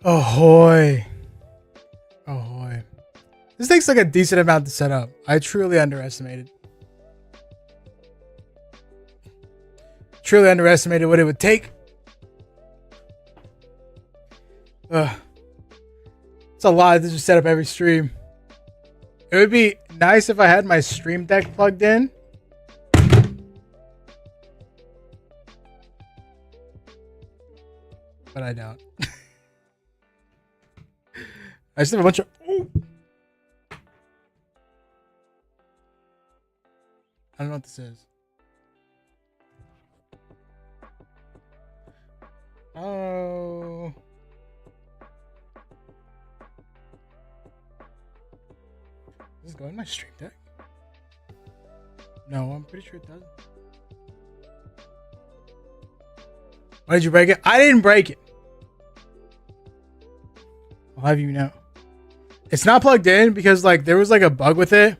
Ahoy! Ahoy! This takes like a decent amount to set up. I truly underestimated. Truly underestimated what it would take. It's a lot to just set up every stream. It would be nice if I had my stream deck plugged in. But I don't. I just have a bunch of... Ooh. I don't know what this is. Oh... Does this go in my stream deck? No, I'm pretty sure it doesn't. Why did you break it? I didn't break it. I'll have you know. It's not plugged in because like there was like a bug with it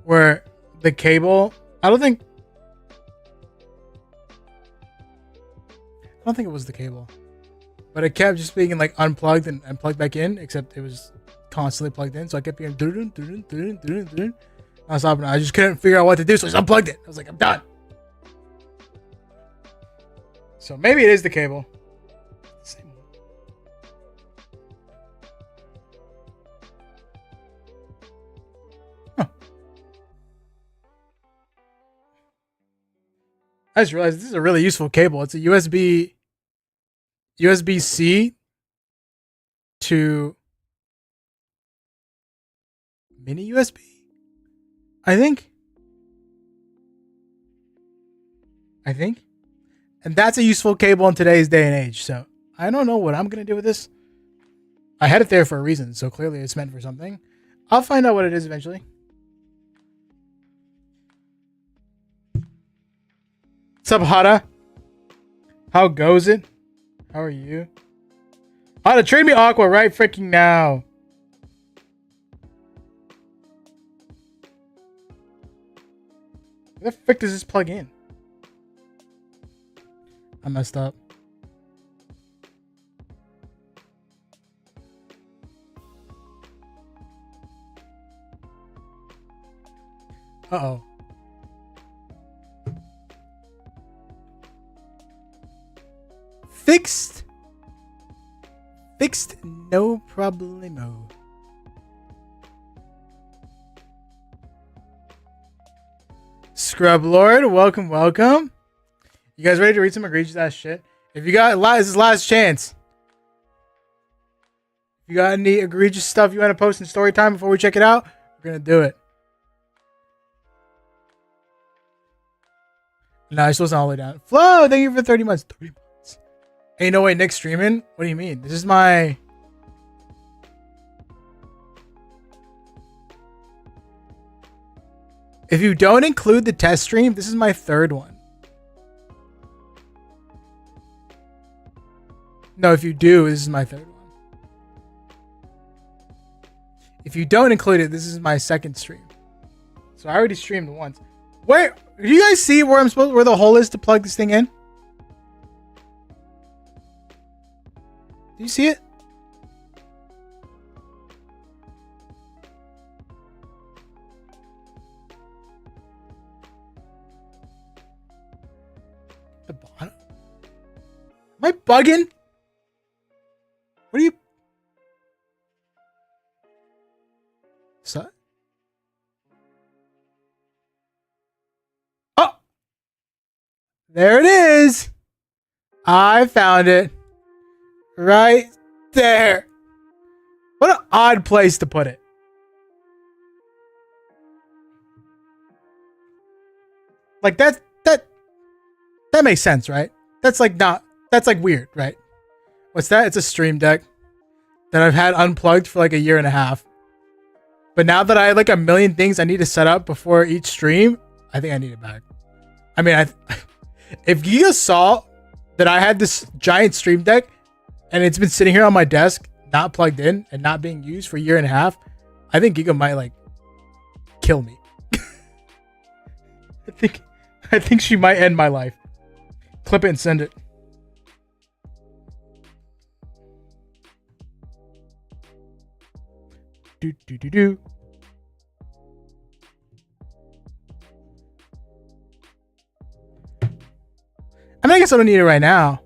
where the cable, I don't think it was the cable. But it kept just being like unplugged and plugged back in, except it was constantly plugged in, so I kept being I just couldn't figure out what to do, so I just unplugged it. I was like, I'm done. So maybe it is the cable. Same one. Huh. I just realized this is a really useful cable. It's a USB-C to mini USB, I think. And that's a useful cable in today's day and age. So I don't know what I'm going to do with this. I had it there for a reason. So clearly it's meant for something. I'll find out what it is eventually. What's up, Hada? How goes it? How are you? Hada, trade me Aqua right freaking now. Where the frick does this plug in? I messed up. Uh-oh. Fixed. Fixed, no problemo. Scrub Lord, welcome, welcome. You guys ready to read some egregious ass shit? If you got this is last chance. If you got any egregious stuff you want to post in story time before we check it out, we're gonna do it. No, it's wasn't all the way down. Flo, thank you for 30 months. 30 months. Hey, no way, Nick's streaming? What do you mean? This is my... If you don't include the test stream, this is my third one. No, if you do, this is my third one. If you don't include it, this is my second stream. So I already streamed once. Where do you guys see where where the hole is to plug this thing in? Do you see it? The bottom? Am I bugging? What are you? So? Oh! There it is! I found it. Right there. What an odd place to put it. Like that makes sense, right? That's like weird, right? What's that? It's a stream deck that I've had unplugged for like a year and a half. But now that I have like a million things I need to set up before each stream, I think I need it back. I mean, if Giga saw that I had this giant stream deck and it's been sitting here on my desk, not plugged in and not being used for a year and a half, I think Giga might like kill me. I think she might end my life. Clip it and send it. Do do do do. I mean, I guess I don't need it right now.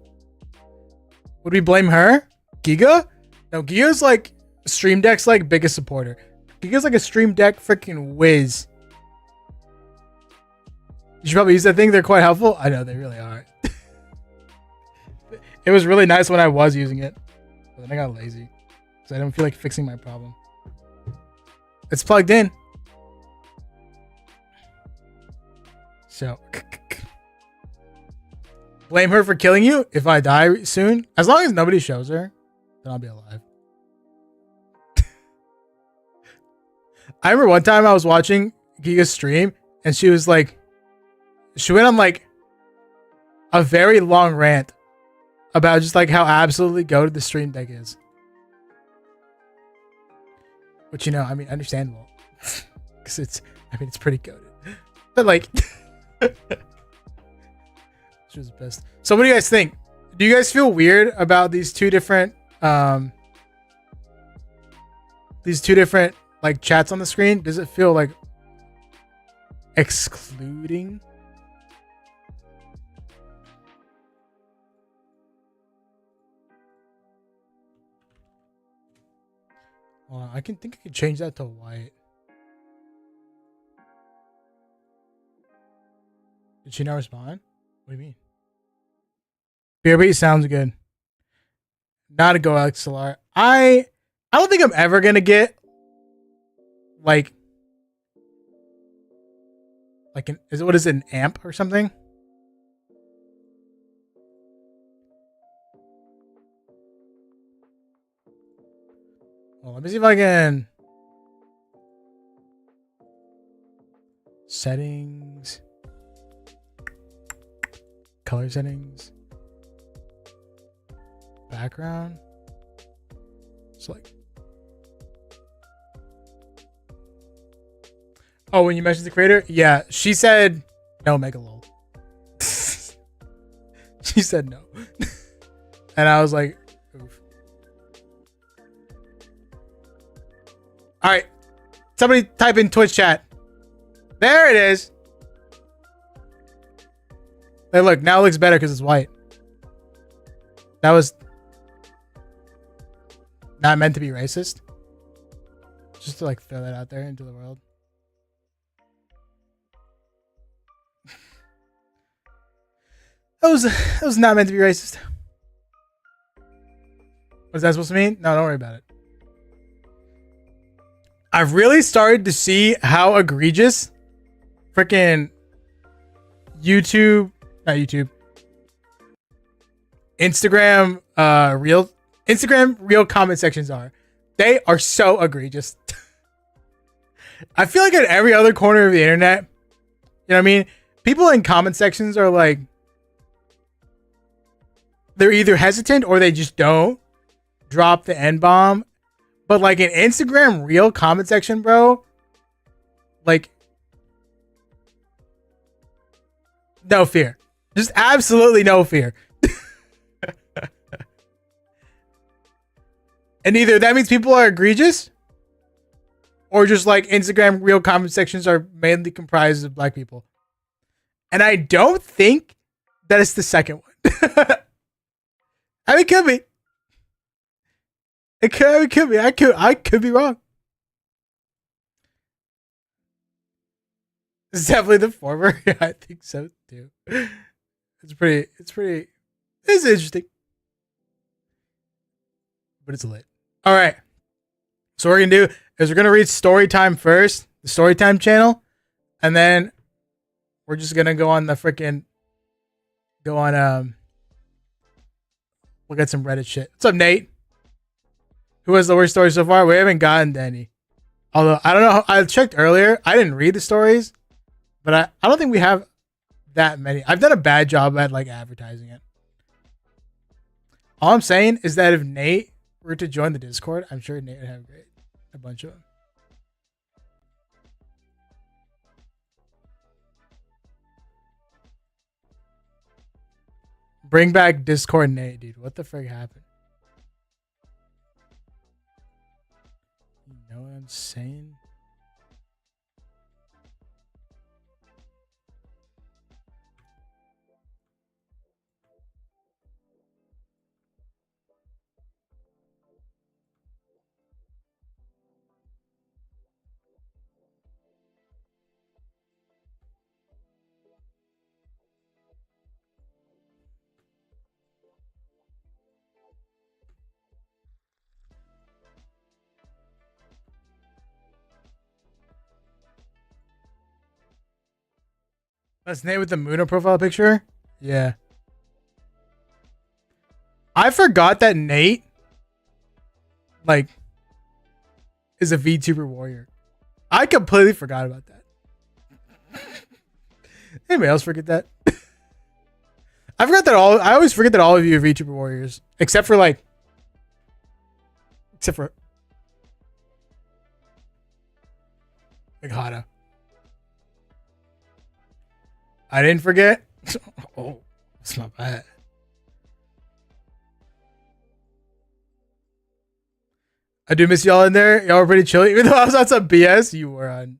Would we blame her? Giga? No, Giga's like Stream Deck's like biggest supporter. Giga's like a Stream Deck freaking whiz. You should probably use that thing. They're quite helpful. I know they really are. It was really nice when I was using it, but then I got lazy because I don't feel like fixing my problem. It's plugged in. So blame her for killing you if I die soon. As long as nobody shows her, then I'll be alive. I remember one time I was watching Giga's stream and she was like, she went on like a very long rant about just like how absolutely goated the Stream Deck is. Which, you know, I mean, understandable. Because it's pretty goated. But like, she was the best. So what do you guys think? Do you guys feel weird about these two different like chats on the screen? Does it feel like excluding? Well, I think I could change that to white. Did she not respond? What do you mean? BRB sounds good. Not a go XLR. I don't think I'm ever gonna get like what is it, an amp or something? Well, let me see if I can. Settings. Color settings. Background. Select. Oh, when you mentioned the creator? Yeah, she said no, Megalol. She said no. And I was like, oof. All right. Somebody type in Twitch chat. There it is. Hey, look. Now it looks better because it's white. That was not meant to be racist. Just to like throw that out there into the world. That was not meant to be racist. What's that supposed to mean? No, don't worry about it. I've really started to see how egregious freaking Instagram real comment sections are. They are so egregious. I feel like at every other corner of the internet, you know what I mean? People in comment sections are like, they're either hesitant or they just don't drop the N-bomb. But like an Instagram real comment section, bro, like no fear. Just absolutely no fear. And either that means people are egregious or just like Instagram real comment sections are mainly comprised of black people. And I don't think that it's the second one. I mean, it could be. It could be. I could be wrong. It's definitely the former. Yeah, I think so too. It's interesting. But it's lit. All right. So what we're gonna do is we're gonna read Storytime first, the Storytime channel, and then we're just gonna go on we'll get some Reddit shit. What's up, Nate? Who has the worst story so far? We haven't gotten to any. Although, I don't know. I checked earlier. I didn't read the stories. But I don't think we have that many. I've done a bad job at like advertising it. All I'm saying is that if Nate were to join the Discord, I'm sure Nate would have a bunch of them. Bring back Discord Nate, dude. What the frick happened? You know what I insane? That's Nate with the Muno profile picture? Yeah. I forgot that Nate, like, is a VTuber warrior. I completely forgot about that. Anybody else forget that? I forgot that I always forget that all of you are VTuber warriors. Except for like Hana. I didn't forget. Oh, it's not bad. I do miss y'all in there. Y'all were pretty chill. Even though I was on some BS, you were on.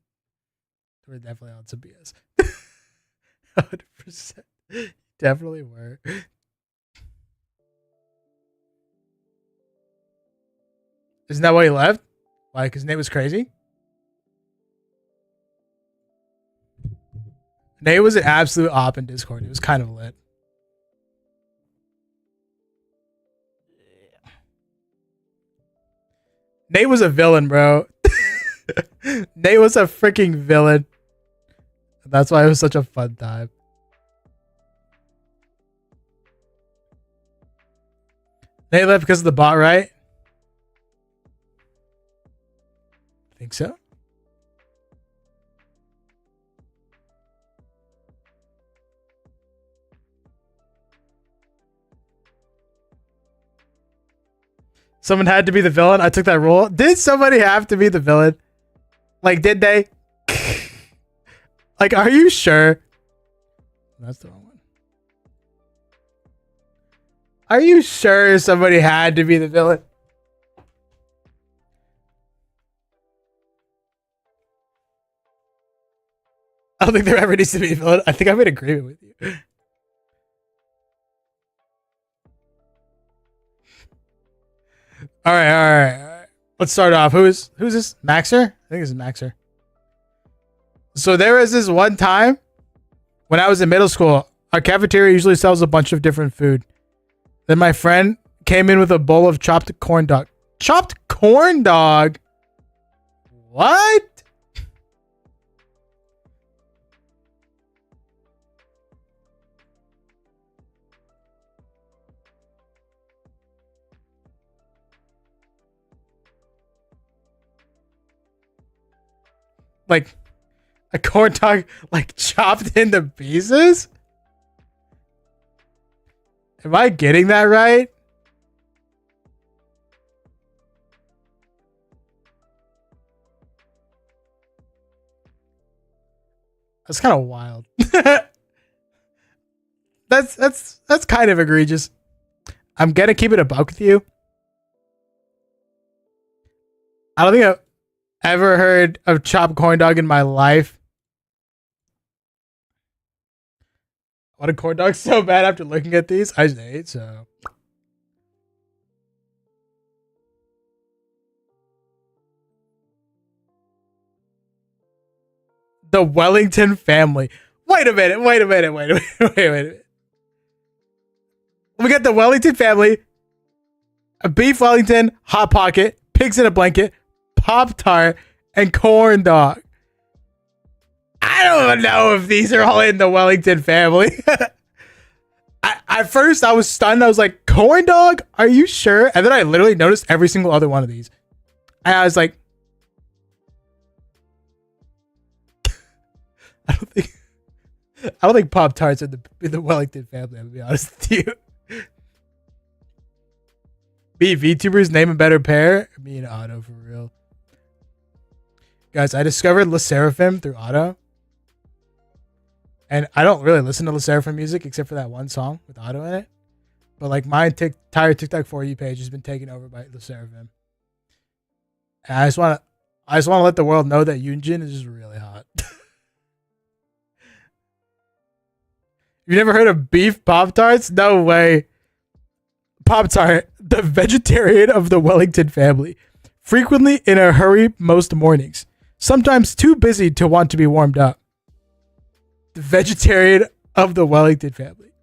You were definitely on some BS. 100%. Definitely were. Isn't that why he left? Why? Because Nate was crazy? Nate was an absolute op in Discord. It was kind of lit. Nate was a villain, bro. Nate was a freaking villain. That's why it was such a fun time. Nate left because of the bot, right? I think so. Someone had to be the villain. I took that role. Did somebody have to be the villain? Like, did they? Like, are you sure? That's the wrong one. Are you sure somebody had to be the villain? I don't think there ever needs to be a villain. I think I'm in agreement with you. All right. Let's start off. Who's this? Maxer? I think this is Maxer. So there was this one time when I was in middle school. Our cafeteria usually sells a bunch of different food. Then my friend came in with a bowl of chopped corn dog. Chopped corn dog? What? Like a corn dog, like chopped into pieces? Am I getting that right? That's kind of wild. that's kind of egregious. I'm gonna keep it a buck with you. I don't think I've ever heard of chopped corn dog in my life. I want a corn dog so bad after looking at these. I just ate, so. The Wellington family. Wait a minute. Wait a minute. We got the Wellington family, a beef Wellington, Hot Pocket, pigs in a blanket, Pop-Tart, and corn dog. I don't know if these are all in the Wellington family. At first, I was stunned. I was like, corn dog? Are you sure? And then I literally noticed every single other one of these. And I was like, I don't think Pop-Tarts in the Wellington family, I'm gonna be honest with you. Me, VTubers, name a better pair. Me and Otto, for real. Guys, I discovered Le Seraphim through Otto. And I don't really listen to Le Seraphim music except for that one song with Otto in it. But like my entire TikTok For You page has been taken over by Le Seraphim. And I I just want to let the world know that Yoonjin is just really hot. You never heard of beef Pop-Tarts? No way. Pop-Tart, the vegetarian of the Wellington family. Frequently in a hurry most mornings. Sometimes too busy to want to be warmed up. The vegetarian of the Wellington family.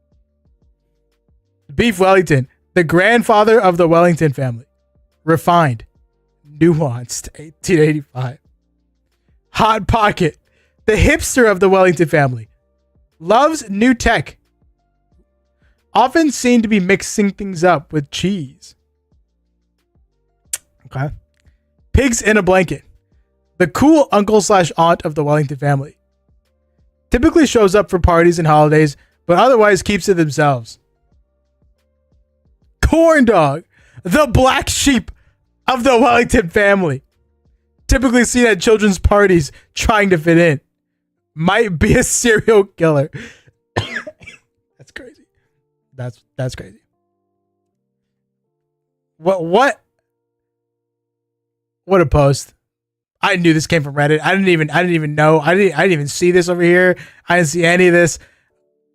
Beef Wellington, the grandfather of the Wellington family. Refined. Nuanced. 1885. Hot Pocket, the hipster of the Wellington family. Loves new tech. Often seen to be mixing things up with cheese. Okay. Pigs in a blanket. The cool uncle / aunt of the Wellington family. Typically shows up for parties and holidays, but otherwise keeps to themselves. Corn dog. The black sheep of the Wellington family. Typically seen at children's parties trying to fit in. Might be a serial killer. That's crazy. That's crazy. What a post. I knew this came from Reddit. I didn't even know. I didn't even see this over here. I didn't see any of this.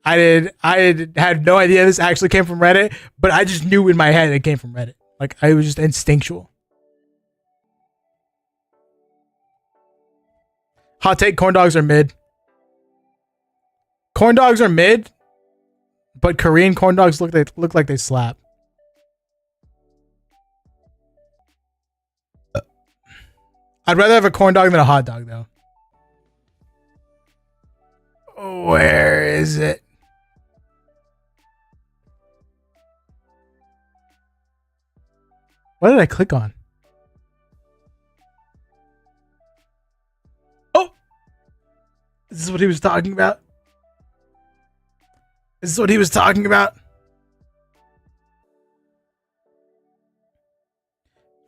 Had no idea this actually came from Reddit, but I just knew in my head it came from Reddit. Like, I was just instinctual. Hot take, corn dogs are mid. Corn dogs are mid, but Korean corn dogs look like they slap. I'd rather have a corn dog than a hot dog, though. Where is it? What did I click on? Oh! This is what he was talking about. This is what he was talking about.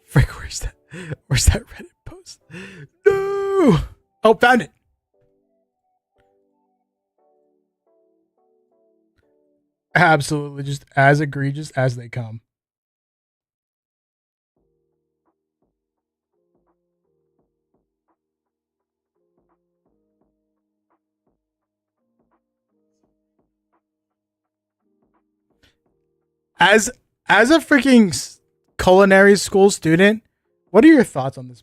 Frick, where's that? Where's that Reddit post? No! Oh, found it. Absolutely, just as egregious as they come. As a freaking culinary school student, what are your thoughts on this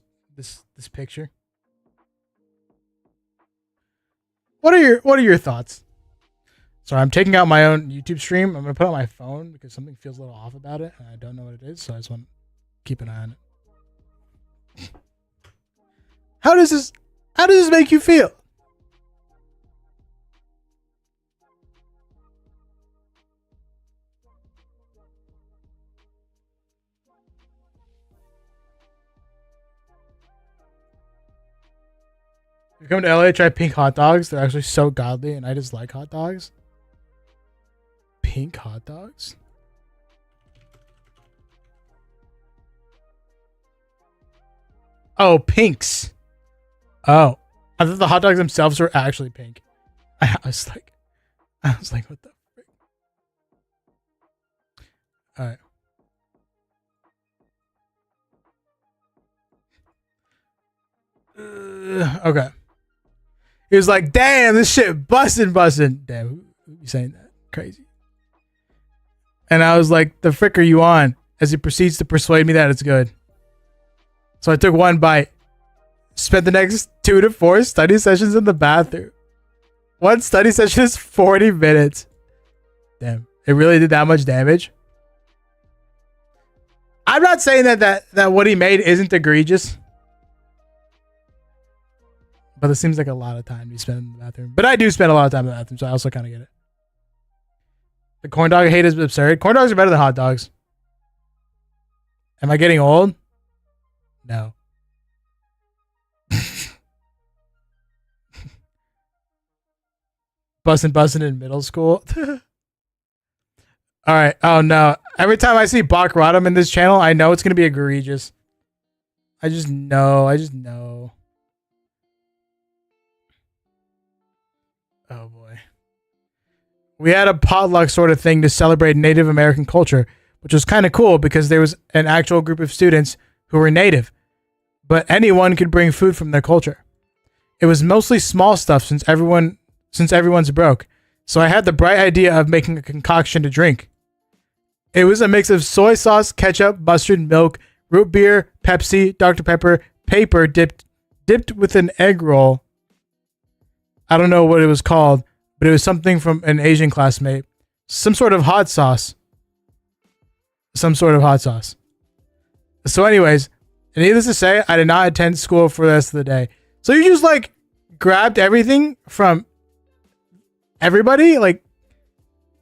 picture? What are your thoughts? Sorry, I'm taking out my own YouTube stream. I'm gonna put it on my phone because something feels a little off about it, and I don't know what it is, so I just want to keep an eye on it. How does this make you feel? If you come to LA, try pink hot dogs. They're actually so godly, and I just like hot dogs. Pink hot dogs? Oh, pinks. Oh. I thought the hot dogs themselves were actually pink. I was like, what the frick? Alright. Okay. He was like, damn, this shit busting. Damn, who you saying that? Crazy. And I was like, the frick are you on? As he proceeds to persuade me that it's good. So I took one bite. Spent the next 2 to 4 study sessions in the bathroom. One study session is 40 minutes. Damn, it really did that much damage. I'm not saying that what he made isn't egregious. But it seems like a lot of time you spend in the bathroom. But I do spend a lot of time in the bathroom, so I also kind of get it. The corn dog hate is absurd. Corn dogs are better than hot dogs. Am I getting old? No. Bussin' in middle school. All right. Oh, no. Every time I see Bach Rodham in this channel, I know it's going to be egregious. I just know. Oh, boy. We had a potluck sort of thing to celebrate Native American culture, which was kind of cool because there was an actual group of students who were Native. but anyone could bring food from their culture. It was mostly small stuff since everyone's broke. So I had the bright idea of making a concoction to drink. It was a mix of soy sauce, ketchup, mustard, milk, root beer, Pepsi, Dr. Pepper, paper dipped with an egg roll. I don't know what it was called, but it was something from an Asian classmate. Some sort of hot sauce. So anyways, needless to say, I did not attend school for the rest of the day. So you just like grabbed everything from everybody? Like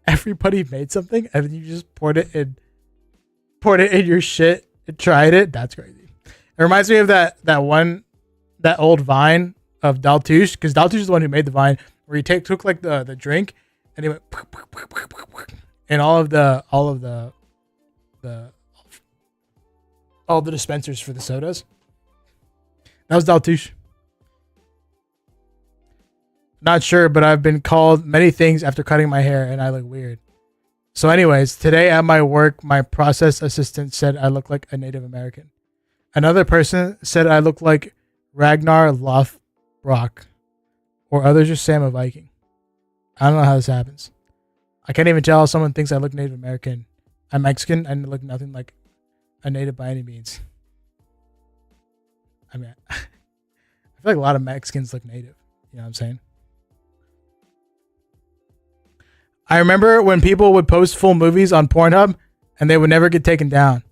everybody made something and then you just poured it in your shit and tried it? That's crazy. It reminds me of that old Vine of Daltouche, because Daltouche is the one who made the Vine where he took like the drink and he went and all the dispensers for the sodas. That was Daltouche. Not sure, but I've been called many things after cutting my hair and I look weird. So anyways, today at my work, my process assistant said I look like a Native American. Another person said I look like Ragnar Lothbrok, or others just say I'm a Viking. I don't know how this happens. I can't even tell how someone thinks I look Native American. I'm Mexican and look nothing like a native by any means. I mean, I feel like a lot of Mexicans look native. You know what I'm saying? I remember when people would post full movies on Pornhub and they would never get taken down.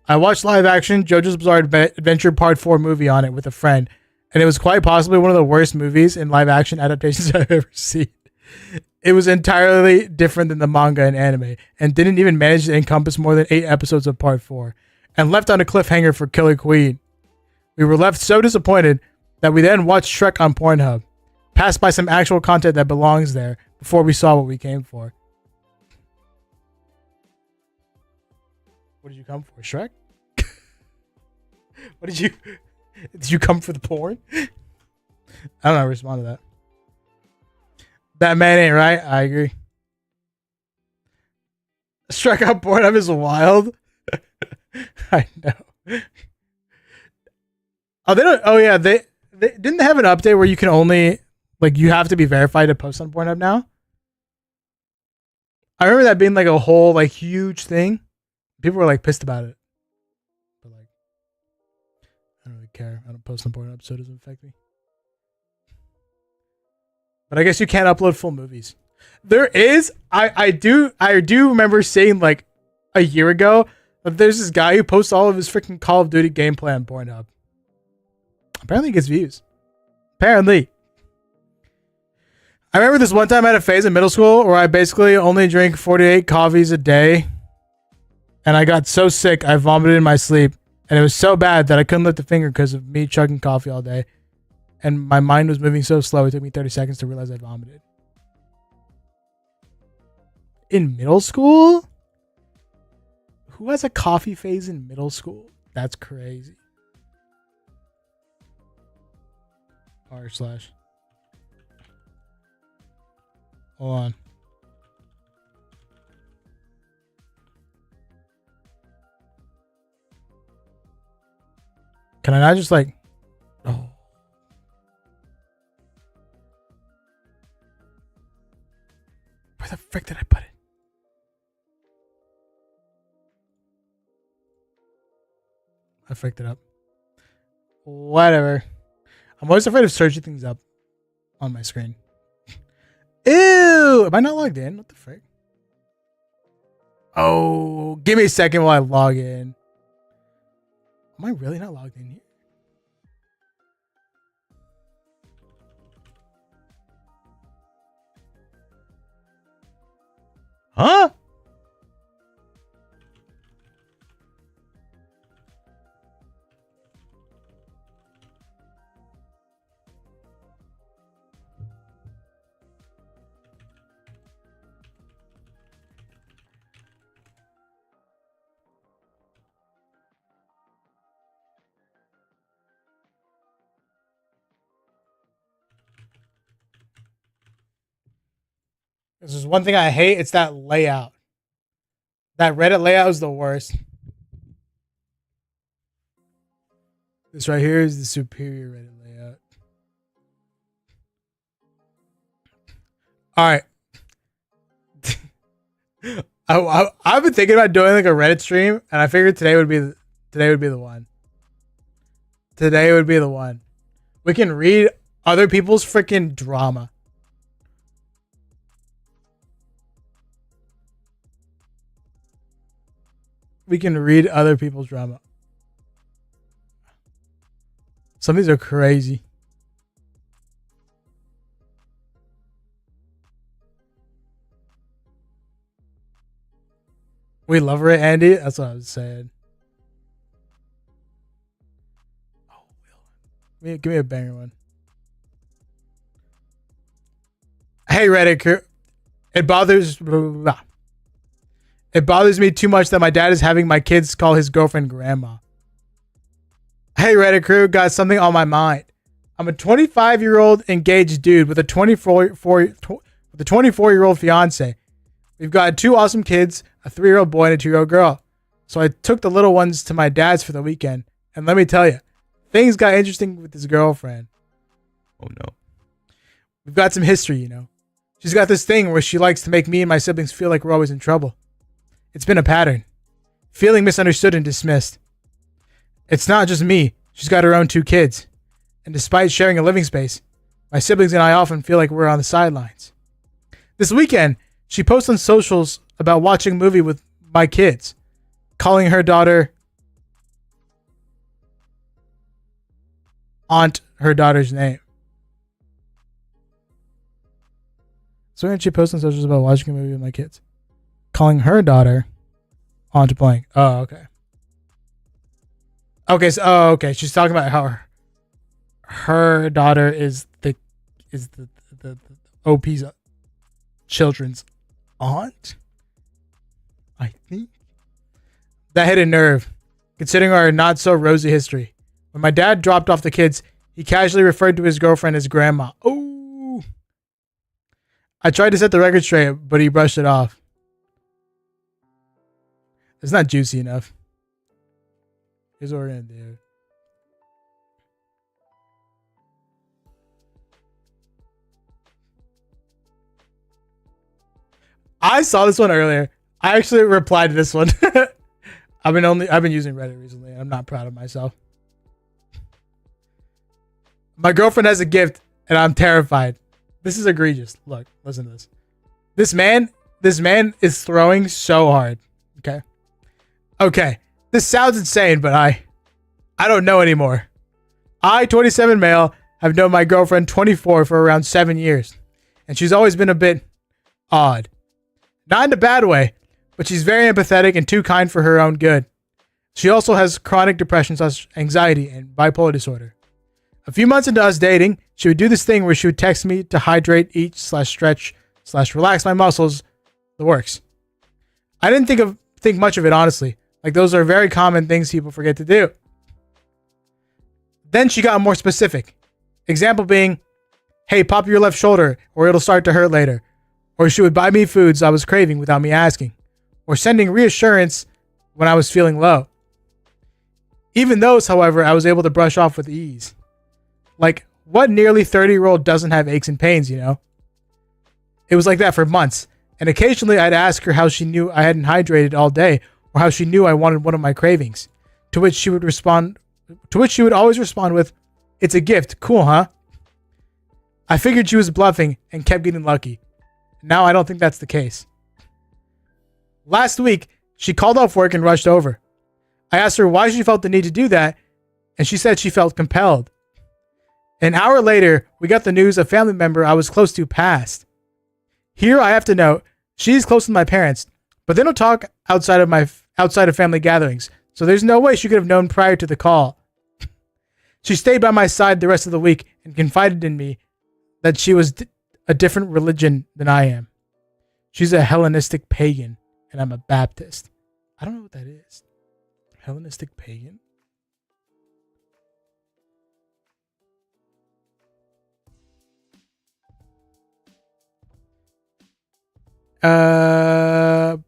I watched live action JoJo's Bizarre Adventure Part 4 movie on it with a friend, and it was quite possibly one of the worst movies in live action adaptations I've ever seen. It was entirely different than the manga and anime, and didn't even manage to encompass more than 8 episodes of Part 4, and left on a cliffhanger for Killer Queen. We were left so disappointed that we then watched Shrek on Pornhub, passed by some actual content that belongs there before we saw what we came for. What did you come for, Shrek? Did you come for the porn? I don't know how to respond to that. That man ain't right. I agree. Shrek on Pornhub is wild. I know. Oh, they don't. Oh, yeah. They didn't they have an update where you can only like you have to be verified to post on Pornhub now. I remember that being like a whole like huge thing. People were like pissed about it, but like I don't really care. I don't post on Pornhub, so it doesn't affect me. But I guess you can't upload full movies. There is. I do remember seeing like a year ago that there's this guy who posts all of his freaking Call of Duty gameplay on Pornhub. Apparently he gets views. Apparently. I remember this one time I had a phase in middle school where I basically only drank 48 coffees a day. And I got so sick, I vomited in my sleep. And it was so bad that I couldn't lift a finger because of me chugging coffee all day. And my mind was moving so slow, it took me 30 seconds to realize I vomited. In middle school? Who has a coffee phase in middle school? That's crazy. R/. Hold on. Can I not just like... Oh. Where the frick did I put it? I fricked it up. Whatever. I'm always afraid of searching things up on my screen. Ew! Am I not logged in? What the frick? Oh, give me a second while I log in. Am I really not logged in here? Huh? This is one thing I hate. It's that layout. That Reddit layout is the worst. This right here is the superior Reddit layout. All right. I've been thinking about doing like a Reddit stream, and I figured today would be the one. Today would be the one. We can read other people's freaking drama. We can read other people's drama. Some of these are crazy. We love her, Andy. That's what I was saying. Oh, give me a banger one. Hey, Reddit crew. It bothers me too much that my dad is having my kids call his girlfriend grandma. Hey, Reddit crew, got something on my mind. I'm a 25-year-old engaged dude with a 24-year-old fiance. We've got 2 awesome kids, a 3-year-old boy and a 2-year-old girl. So I took the little ones to my dad's for the weekend. And let me tell you, things got interesting with his girlfriend. Oh, no. We've got some history, you know. She's got this thing where she likes to make me and my siblings feel like we're always in trouble. It's been a pattern. Feeling misunderstood and dismissed. It's not just me. She's got her own 2 kids. And despite sharing a living space, my siblings and I often feel like we're on the sidelines. This weekend, she posts on socials about watching a movie with my kids, calling her daughter Aunt, her daughter's name. So when she posts on socials about watching a movie with my kids, calling her daughter Aunt blank. Oh, okay. Okay, so okay. She's talking about how her daughter is the OP's children's aunt. I think that hit a nerve, considering our not so rosy history. When my dad dropped off the kids, he casually referred to his girlfriend as grandma. Oh, I tried to set the record straight, but he brushed it off. It's not juicy enough. Here's what we're gonna do. I saw this one earlier. I actually replied to this one. I've been using Reddit recently. I'm not proud of myself. My girlfriend has a gift and I'm terrified. This is egregious. Look, listen to this. This man is throwing so hard. Okay. This sounds insane, but I don't know anymore. I, 27 male, have known my girlfriend 24 for around 7 years. And she's always been a bit odd. Not in a bad way, but she's very empathetic and too kind for her own good. She also has chronic depression, anxiety, and bipolar disorder. A few months into us dating, she would do this thing where she would text me to hydrate, eat, /stretch, /relax my muscles, the works. I didn't think much of it, honestly. Like, those are very common things people forget to do. Then she got more specific. Example being, hey, pop your left shoulder or it'll start to hurt later. Or she would buy me foods I was craving without me asking. Or sending reassurance when I was feeling low. Even those, however, I was able to brush off with ease. Like, what nearly 30-year-old doesn't have aches and pains, you know? It was like that for months. And occasionally I'd ask her how she knew I hadn't hydrated all day or how she knew I wanted one of my cravings. To which she would always respond with, "It's a gift. Cool, huh?" I figured she was bluffing and kept getting lucky. Now I don't think that's the case. Last week, she called off work and rushed over. I asked her why she felt the need to do that, and she said she felt compelled. An hour later, we got the news a family member I was close to passed. Here I have to note, she's close to my parents, but they don't talk outside of family gatherings, so there's no way she could have known prior to the call. She stayed by my side the rest of the week and confided in me that she was a different religion than I am. She's a Hellenistic pagan, and I'm a Baptist. I don't know what that is. Hellenistic pagan?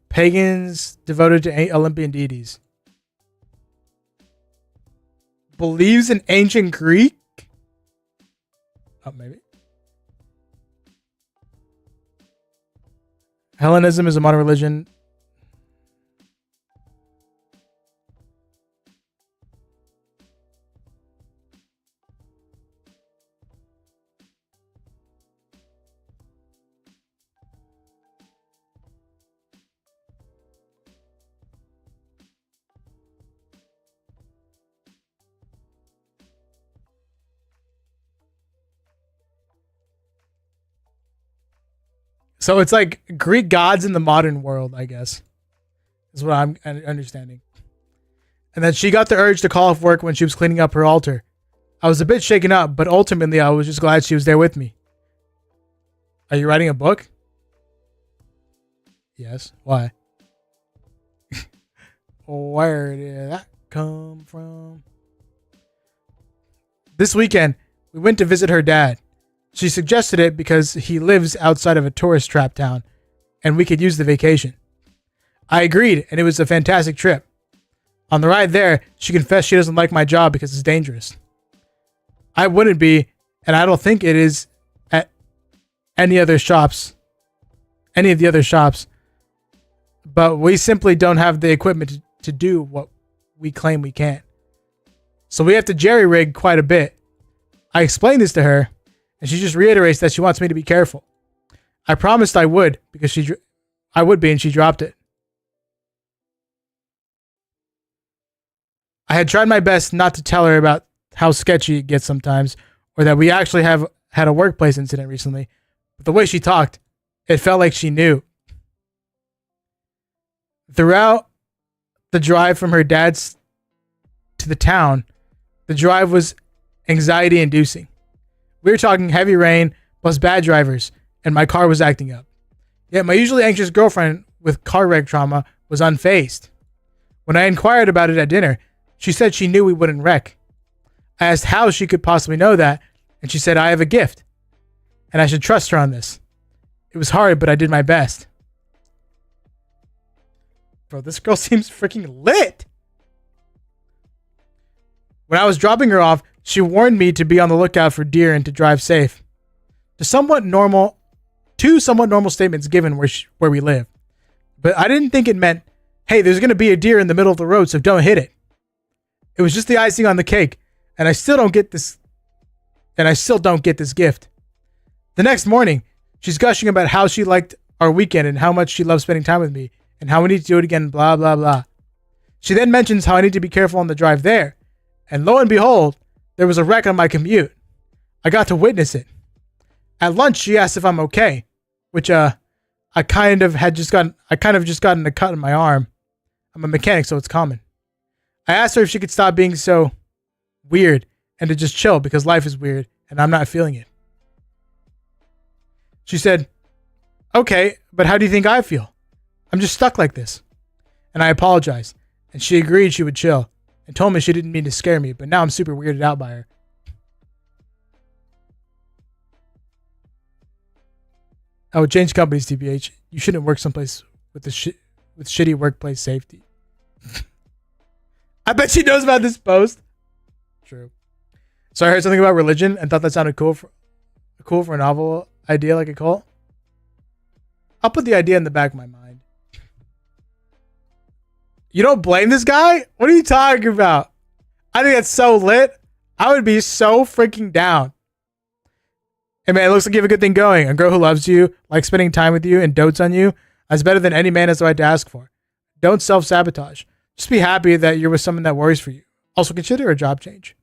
Pagans devoted to Olympian deities. believes in ancient Greek. Oh, maybe. Hellenism is a modern religion. So it's like Greek gods in the modern world, I guess, is what I'm understanding. And then she got the urge to call off work when she was cleaning up her altar. I was a bit shaken up, but ultimately I was just glad she was there with me. Are you writing a book? Yes. Why? Where did that come from? This weekend, we went to visit her dad. She suggested it because he lives outside of a tourist trap town, and we could use the vacation. I agreed, and it was a fantastic trip. On the ride there, she confessed she doesn't like my job because it's dangerous. I wouldn't be, and I don't think it is at any of the other shops, but we simply don't have the equipment to do what we claim we can. So we have to jerry-rig quite a bit. I explained this to her, and she just reiterates that she wants me to be careful. I promised I would because I would be, and she dropped it. I had tried my best not to tell her about how sketchy it gets sometimes, or that we actually have had a workplace incident recently. But the way she talked, it felt like she knew. Throughout the drive from her dad's to the town, the drive was anxiety-inducing. We were talking heavy rain plus bad drivers, and my car was acting up. Yet my usually anxious girlfriend with car wreck trauma was unfazed. When I inquired about it at dinner, she said she knew we wouldn't wreck. I asked how she could possibly know that, and she said I have a gift, and I should trust her on this. It was hard, but I did my best. Bro, this girl seems freaking lit. When I was dropping her off, she warned me to be on the lookout for deer and to drive safe. Two somewhat normal statements given where we live. But I didn't think it meant, hey, there's going to be a deer in the middle of the road, so don't hit it. It was just the icing on the cake, and I still don't get this gift. The next morning, she's gushing about how she liked our weekend and how much she loved spending time with me and how we need to do it again, blah, blah, blah. She then mentions how I need to be careful on the drive there. And lo and behold, there was a wreck on my commute. I got to witness it. At lunch, she asked if I'm okay, which I kind of just gotten a cut in my arm. I'm a mechanic, so it's common. I asked her if she could stop being so weird and to just chill because life is weird and I'm not feeling it. She said, okay, but how do you think I feel? I'm just stuck like this. And I apologized, and she agreed she would chill and told me she didn't mean to scare me, but now I'm super weirded out by her. I would change companies, TBH. You shouldn't work someplace with with shitty workplace safety. I bet she knows about this post. True. So I heard something about religion and thought that sounded cool for a novel idea like a cult. I'll put the idea in the back of my mind. You don't blame this guy? What are you talking about? I think that's so lit. I would be so freaking down. Hey man, it looks like you have a good thing going. A girl who loves you, likes spending time with you, and dotes on you is better than any man has the right to ask for. Don't self-sabotage. Just be happy that you're with someone that worries for you. Also consider a job change.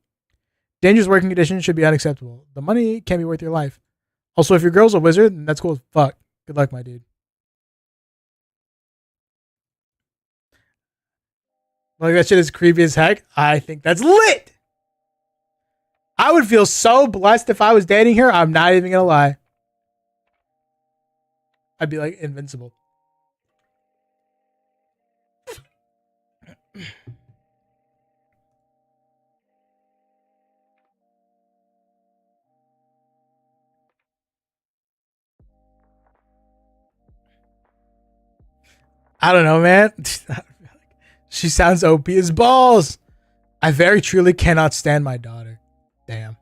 Dangerous working conditions should be unacceptable. The money can't be worth your life. Also, if your girl's a wizard, then that's cool as fuck. Good luck, my dude. Like, that shit is creepy as heck. I think that's lit. I would feel so blessed if I was dating her. I'm not even gonna lie. I'd be like invincible. I don't know, man. She sounds OP as balls. I very truly cannot stand my daughter. Damn.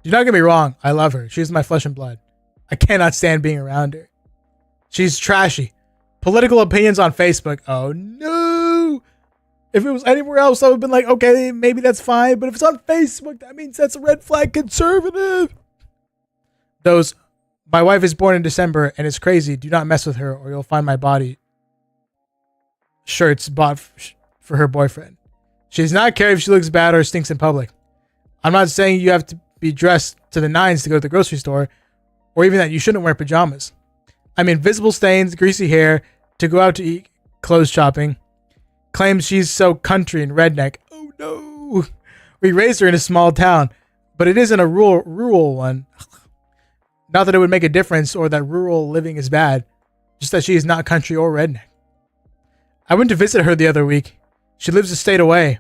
Do not get me wrong. I love her. She's my flesh and blood. I cannot stand being around her. She's trashy. Political opinions on Facebook. Oh no. If it was anywhere else, I would have been like, okay, maybe that's fine. But if it's on Facebook, that means that's a red flag conservative. Those, my wife is born in December and is crazy. Do not mess with her or you'll find my body. Shirts bought for her boyfriend. She does not care if she looks bad or stinks in public. I'm not saying you have to be dressed to the nines to go to the grocery store, or even that you shouldn't wear pajamas. I mean, visible stains, greasy hair, to go out to eat, clothes shopping. Claims she's so country and redneck. Oh no. We raised her in a small town, but it isn't a rural one. Not that it would make a difference or that rural living is bad, just that she is not country or redneck. I went to visit her the other week. She lives a state away.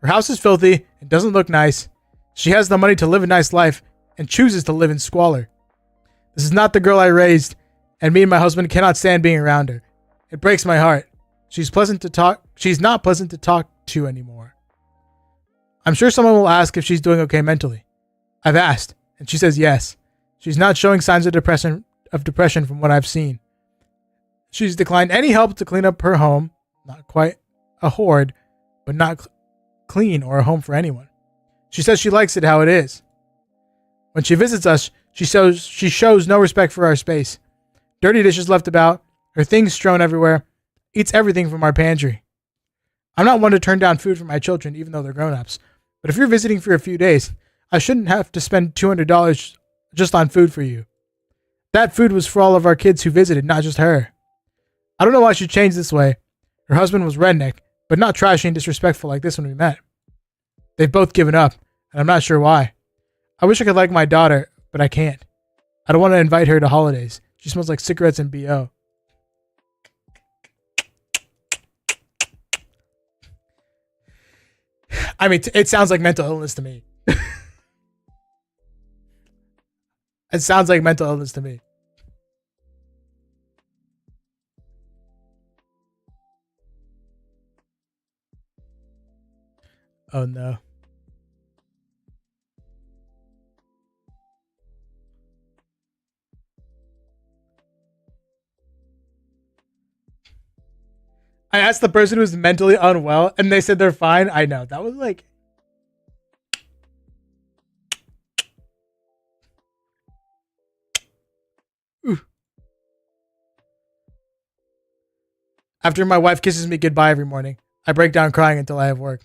Her house is filthy and doesn't look nice. She has the money to live a nice life and chooses to live in squalor. This is not the girl I raised, and me and my husband cannot stand being around her. It breaks my heart. She's not pleasant to talk to anymore. I'm sure someone will ask if she's doing okay mentally. I've asked, and she says yes. She's not showing signs of depression from what I've seen. She's declined any help to clean up her home. Not quite a hoard, but not clean or a home for anyone. She says she likes it how it is. When she visits us, she shows no respect for our space. Dirty dishes left about, her things strewn everywhere, eats everything from our pantry. I'm not one to turn down food for my children, even though they're grown-ups. But if you're visiting for a few days, I shouldn't have to spend $200 just on food for you. That food was for all of our kids who visited, not just her. I don't know why she changed this way. Her husband was redneck, but not trashy and disrespectful like this when we met. They've both given up, and I'm not sure why. I wish I could like my daughter, but I can't. I don't want to invite her to holidays. She smells like cigarettes and BO. I mean, it sounds like mental illness to me. It sounds like mental illness to me. Oh no. I asked the person who's mentally unwell and they said they're fine. I know. That was like... Ooh. After my wife kisses me goodbye every morning, I break down crying until I have work.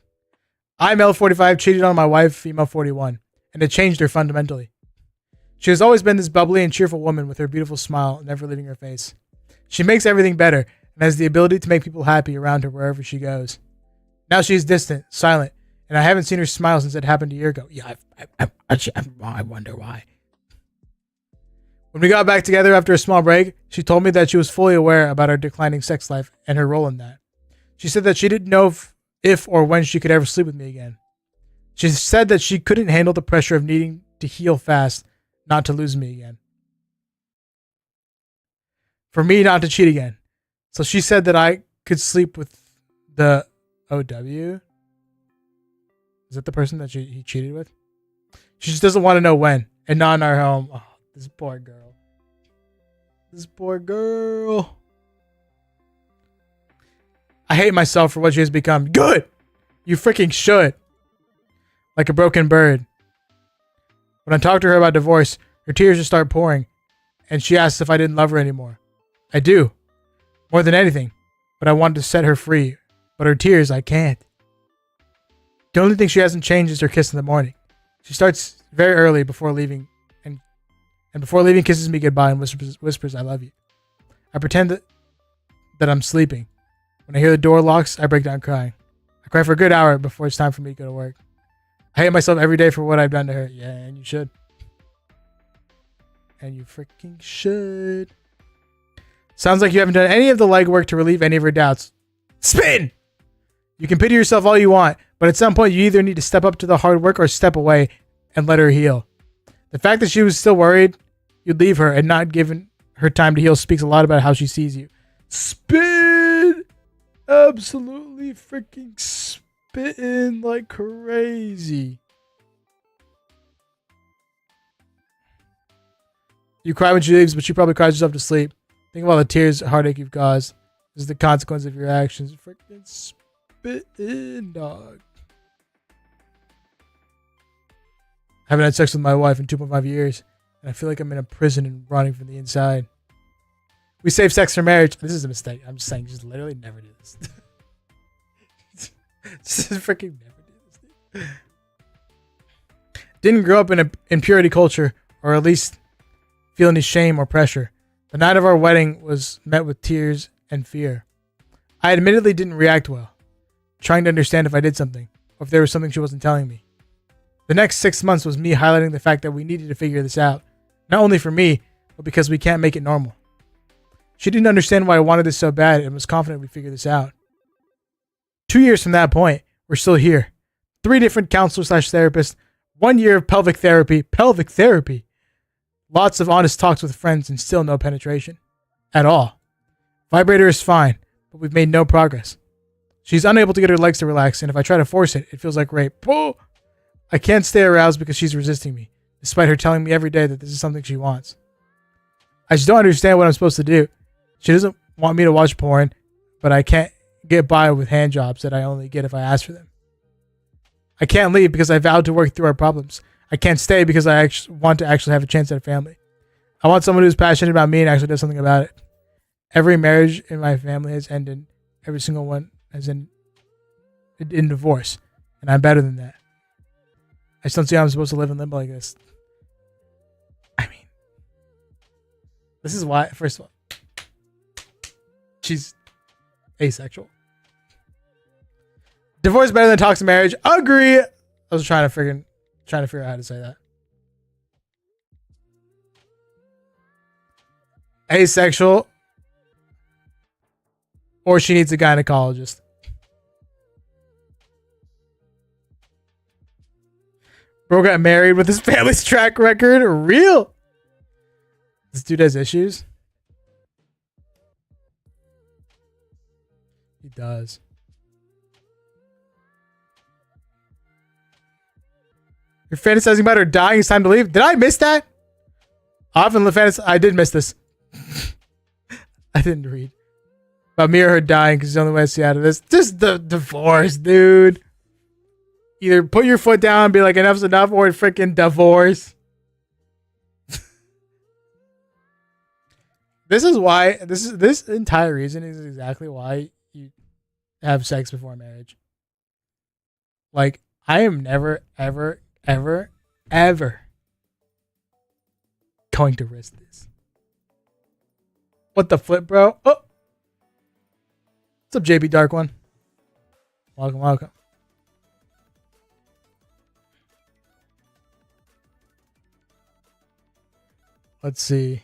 I, male 45, cheated on my wife, female 41, and it changed her fundamentally. She has always been this bubbly and cheerful woman with her beautiful smile never leaving her face. She makes everything better and has the ability to make people happy around her wherever she goes. Now she is distant, silent, and I haven't seen her smile since it happened a year ago. Yeah, I wonder why. When we got back together after a small break, she told me that she was fully aware about our declining sex life and her role in that. She said that she didn't know if or when she could ever sleep with me again. She said that she couldn't handle the pressure of needing to heal fast, not to lose me again. For me not to cheat again. So she said that I could sleep with the OW. Is that the person that he cheated with? She just doesn't want to know when. And not in our home. Oh, this poor girl. This poor girl. I hate myself for what she has become. Good! You freaking should. Like a broken bird. When I talk to her about divorce, her tears just start pouring. And she asks if I didn't love her anymore. I do. More than anything. But I wanted to set her free. But her tears, I can't. The only thing she hasn't changed is her kiss in the morning. She starts very early before leaving. And before leaving kisses me goodbye and whispers I love you. I pretend that I'm sleeping. When I hear the door locks, I break down crying. I cry for a good hour before it's time for me to go to work. I hate myself every day for what I've done to her. Yeah, and you should. And you freaking should. Sounds like you haven't done any of the legwork to relieve any of her doubts. Spin! You can pity yourself all you want, but at some point you either need to step up to the hard work or step away and let her heal. The fact that she was still worried you'd leave her and not given her time to heal speaks a lot about how she sees you. Spin! Absolutely freaking spin! spitting like crazy. You cry when she leaves, but she probably cries herself to sleep. Think of all the tears, heartache you've caused. This is the consequence of your actions. Freaking spitting, dog. I haven't had sex with my wife in 2.5 years, and I feel like I'm in a prison and running from the inside. We save sex for marriage. This is a mistake. I'm just saying, just literally never do this. Just freaking never do this. Didn't grow up in a purity culture, or at least feel any shame or pressure. The night of our wedding was met with tears and fear. I admittedly didn't react well, trying to understand if I did something, or if there was something she wasn't telling me. The next 6 months was me highlighting the fact that we needed to figure this out, not only for me, but because we can't make it normal. She didn't understand why I wanted this so bad and was confident we'd figure this out. 2 years from that point, we're still here. 3 different counselors/therapists, 1 year of pelvic therapy, lots of honest talks with friends, and still no penetration. At all. Vibrator is fine, but we've made no progress. She's unable to get her legs to relax, and if I try to force it, it feels like rape. Oh! I can't stay aroused because she's resisting me, despite her telling me every day that this is something she wants. I just don't understand what I'm supposed to do. She doesn't want me to watch porn, but I can't get by with hand jobs that I only get if I ask for them. I can't leave because I vowed to work through our problems. I can't stay because I want to actually have a chance at a family. I want someone who's passionate about me and actually does something about it. Every marriage in my family has ended. Every single one has ended in divorce, and I'm better than that. I just don't see how I'm supposed to live in limbo like this. I mean, this is why, first of all, she's asexual. Divorce better than toxic marriage. Agree. I was trying to figure out how to say that. Asexual, or she needs a gynecologist. Bro got married with his family's track record. Real. This dude has issues. He does. You're fantasizing about her dying. It's time to leave. Did I miss that? Often I did miss this. I didn't read about me or her dying because it's the only way I see out of this. Just the divorce, dude. Either put your foot down and be like, enough's enough, or freaking divorce. This is why, this entire reason is exactly why you have sex before marriage. Like, I am never, ever, ever, ever going to risk this. What the flip, bro? Oh. What's up, JB Dark One? Welcome, welcome. Let's see.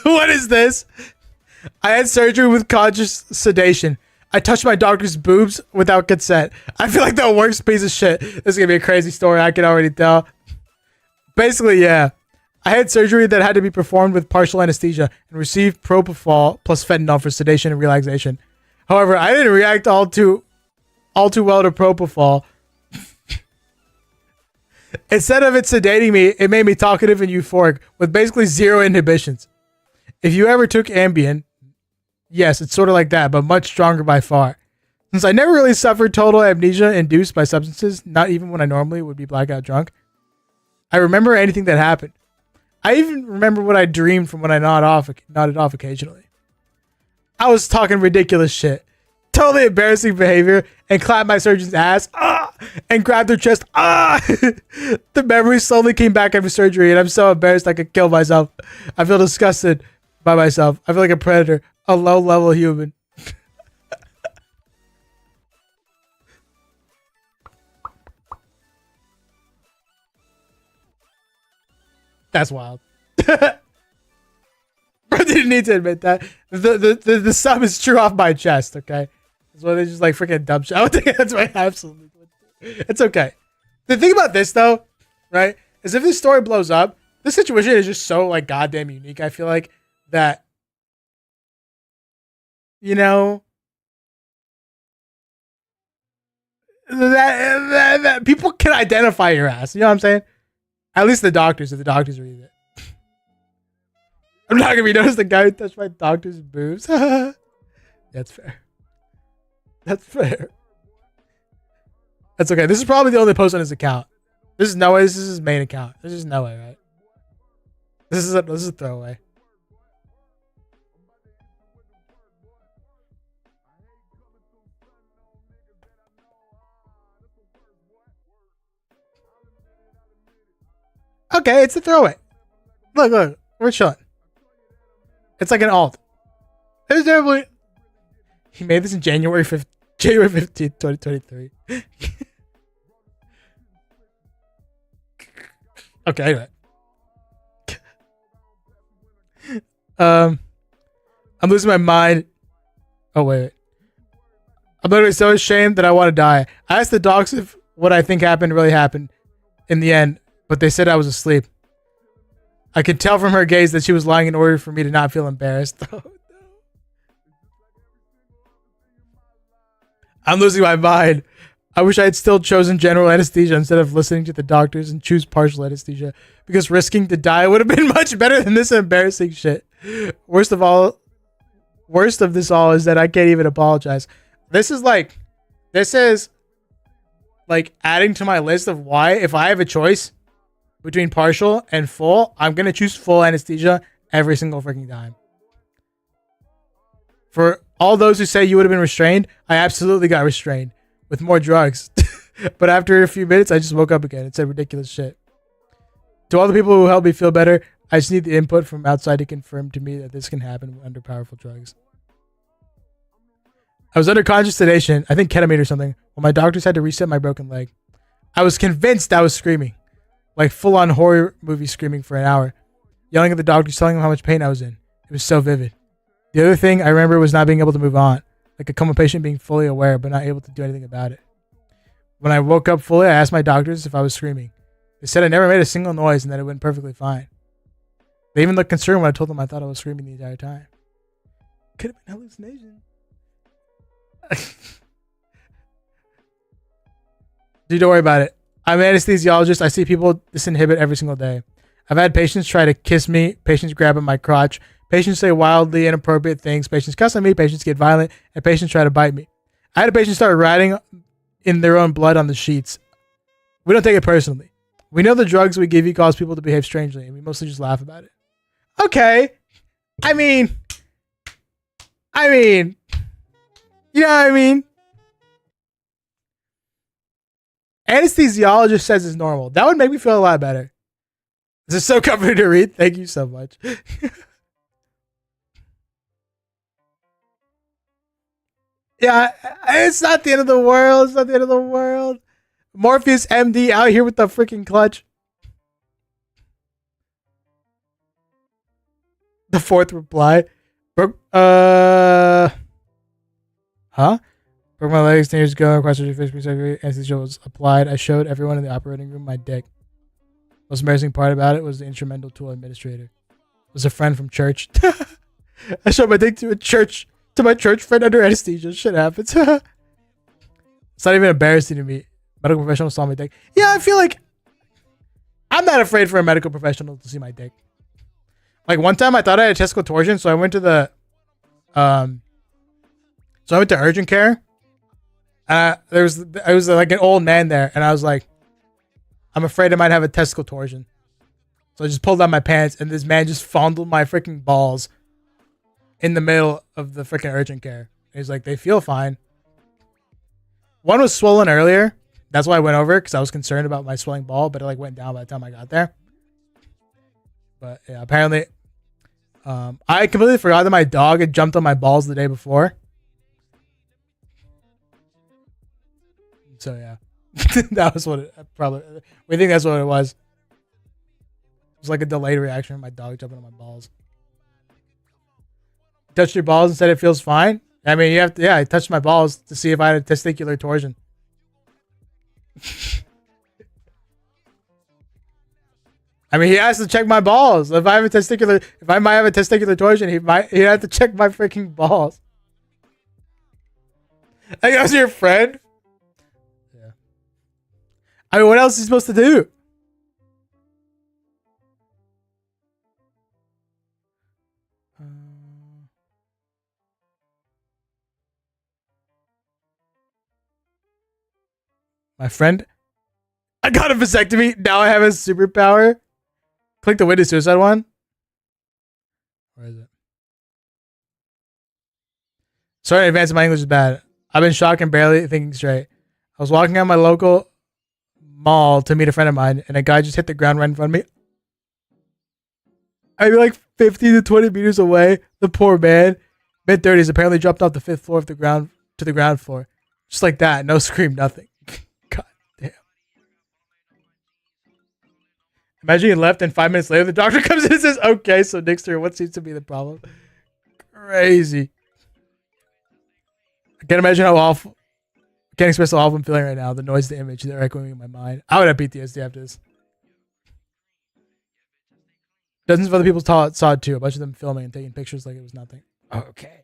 What is this? I had surgery with conscious sedation. I touched my doctor's boobs without consent. I feel like the worst piece of shit. This is going to be a crazy story. I can already tell. Basically, yeah. I had surgery that had to be performed with partial anesthesia and received propofol plus fentanyl for sedation and relaxation. However, I didn't react all too well to propofol. Instead of it sedating me, it made me talkative and euphoric with basically zero inhibitions. If you ever took Ambien, yes, it's sort of like that, but much stronger by far. Since I never really suffered total amnesia induced by substances, not even when I normally would be blackout drunk, I remember anything that happened. I even remember what I dreamed from when I nodded off occasionally. I was talking ridiculous shit. Totally embarrassing behavior, and clapped my surgeon's ass, and grabbed her chest, The memory slowly came back after surgery, and I'm so embarrassed I could kill myself. I feel disgusted by myself. I feel like a predator, a low-level human. That's wild. Bro didn't need to admit that. The sum is true off my chest, okay? That's why they just like freaking dumb shit. I would think that's why I absolutely would. It's okay. The thing about this though, right, is if this story blows up, this situation is just so like goddamn unique, I feel like, that You know, that people can identify your ass. You know what I'm saying? At least the doctors, if the doctors read it. I'm not gonna be noticed the guy who touched my doctor's boobs. That's fair. That's fair. That's okay. This is probably the only post on his account. This is no way. This is his main account. This is no way, right? This is a throwaway. Okay, it's a throwaway. Look, we're chilling. It's like an alt. It's definitely. He made this in January 15th, 2023. Okay, anyway. I'm losing my mind. Oh, wait. I'm literally so ashamed that I want to die. I asked the docs if what I think happened really happened in the end, but they said I was asleep. I could tell from her gaze that she was lying in order for me to not feel embarrassed. Oh, no. I'm losing my mind. I wish I had still chosen general anesthesia instead of listening to the doctors and choose partial anesthesia, because risking to die would have been much better than this embarrassing shit. Worst of this all is that I can't even apologize. This is like adding to my list of why, if I have a choice between partial and full, I'm going to choose full anesthesia every single freaking time. For all those who say you would have been restrained, I absolutely got restrained with more drugs. But after a few minutes, I just woke up again. It said ridiculous shit. To all the people who helped me feel better, I just need the input from outside to confirm to me that this can happen under powerful drugs. I was under conscious sedation, I think ketamine or something, while my doctors had to reset my broken leg. I was convinced I was screaming. Like full-on horror movie screaming for an hour. Yelling at the doctors, telling them how much pain I was in. It was so vivid. The other thing I remember was not being able to move on. Like a coma patient being fully aware, but not able to do anything about it. When I woke up fully, I asked my doctors if I was screaming. They said I never made a single noise and that it went perfectly fine. They even looked concerned when I told them I thought I was screaming the entire time. Could have been hallucination. Dude, don't worry about it. I'm an anesthesiologist. I see people disinhibit every single day. I've had patients try to kiss me, patients grabbing my crotch, patients say wildly inappropriate things, patients cuss at me, patients get violent, and patients try to bite me. I had a patient start writing in their own blood on the sheets. We don't take it personally. We know the drugs we give you cause people to behave strangely, and we mostly just laugh about it. Okay. I mean, you know what I mean? Anesthesiologist says it's normal. That would make me feel a lot better. This is so comforting to read. Thank you so much. Yeah, it's not the end of the world. It's not the end of the world. Morpheus MD out here with the freaking clutch. The fourth reply. Broke my legs 10 years ago. Requested to fix me surgery. Anesthesia was applied. I showed everyone in the operating room my dick. Most embarrassing part about it was the instrumental tool administrator. It was a friend from church. I showed my dick to my church friend under anesthesia. Shit happens. It's not even embarrassing to me. Medical professional saw my dick. Yeah, I feel like I'm not afraid for a medical professional to see my dick. Like one time I thought I had testicle torsion, so I went to urgent care. I was like an old man there, and I was like, I'm afraid I might have a testicle torsion. So I just pulled out my pants, and this man just fondled my freaking balls in the middle of the freaking urgent care. He's like, they feel fine. One was swollen earlier. That's why I went over, because I was concerned about my swelling ball, but it like went down by the time I got there. But yeah, apparently, I completely forgot that my dog had jumped on my balls the day before. So yeah, that was what it probably. We think that's what it was. It was like a delayed reaction from my dog jumping on my balls. Touched your balls and said it feels fine. I mean, you have to. Yeah, I touched my balls to see if I had a testicular torsion. I mean, he has to check my balls. If I might have a testicular torsion, he'd have to check my freaking balls. Like, I was your friend? Yeah. I mean, what else is he supposed to do? My friend, I got a vasectomy. Now I have a superpower. Click the witness suicide one. Where is it? Sorry in advance, my English is bad. I've been shocked and barely thinking straight. I was walking out my local mall to meet a friend of mine, and a guy just hit the ground right in front of me. I'd be like 50 to 20 meters away. The poor man, mid-30s, apparently dropped off the 5th floor of the ground to the ground floor. Just like that. No scream, nothing. God damn. Imagine he left and 5 minutes later the doctor comes in and says, okay, so Nixter, what seems to be the problem? Crazy. I can't imagine how awful. I can't express how awful I'm feeling right now. The noise, the image, they're echoing in my mind. I would have PTSD after this. Dozens of other people saw it too. A bunch of them filming and taking pictures like it was nothing. Okay.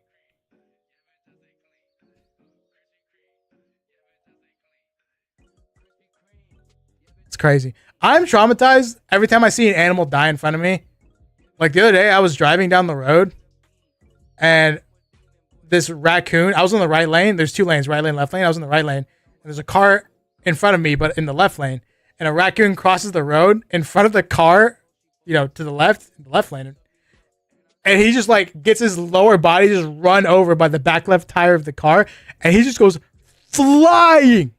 It's crazy. I'm traumatized every time I see an animal die in front of me. Like the other day, I was driving down the road and this raccoon, I was on the right lane. There's 2 lanes, right lane, left lane. I was in the right lane. And there's a car in front of me, but in the left lane. And a raccoon crosses the road in front of the car, you know, to the left lane. And he just like gets his lower body just run over by the back left tire of the car. And he just goes flying.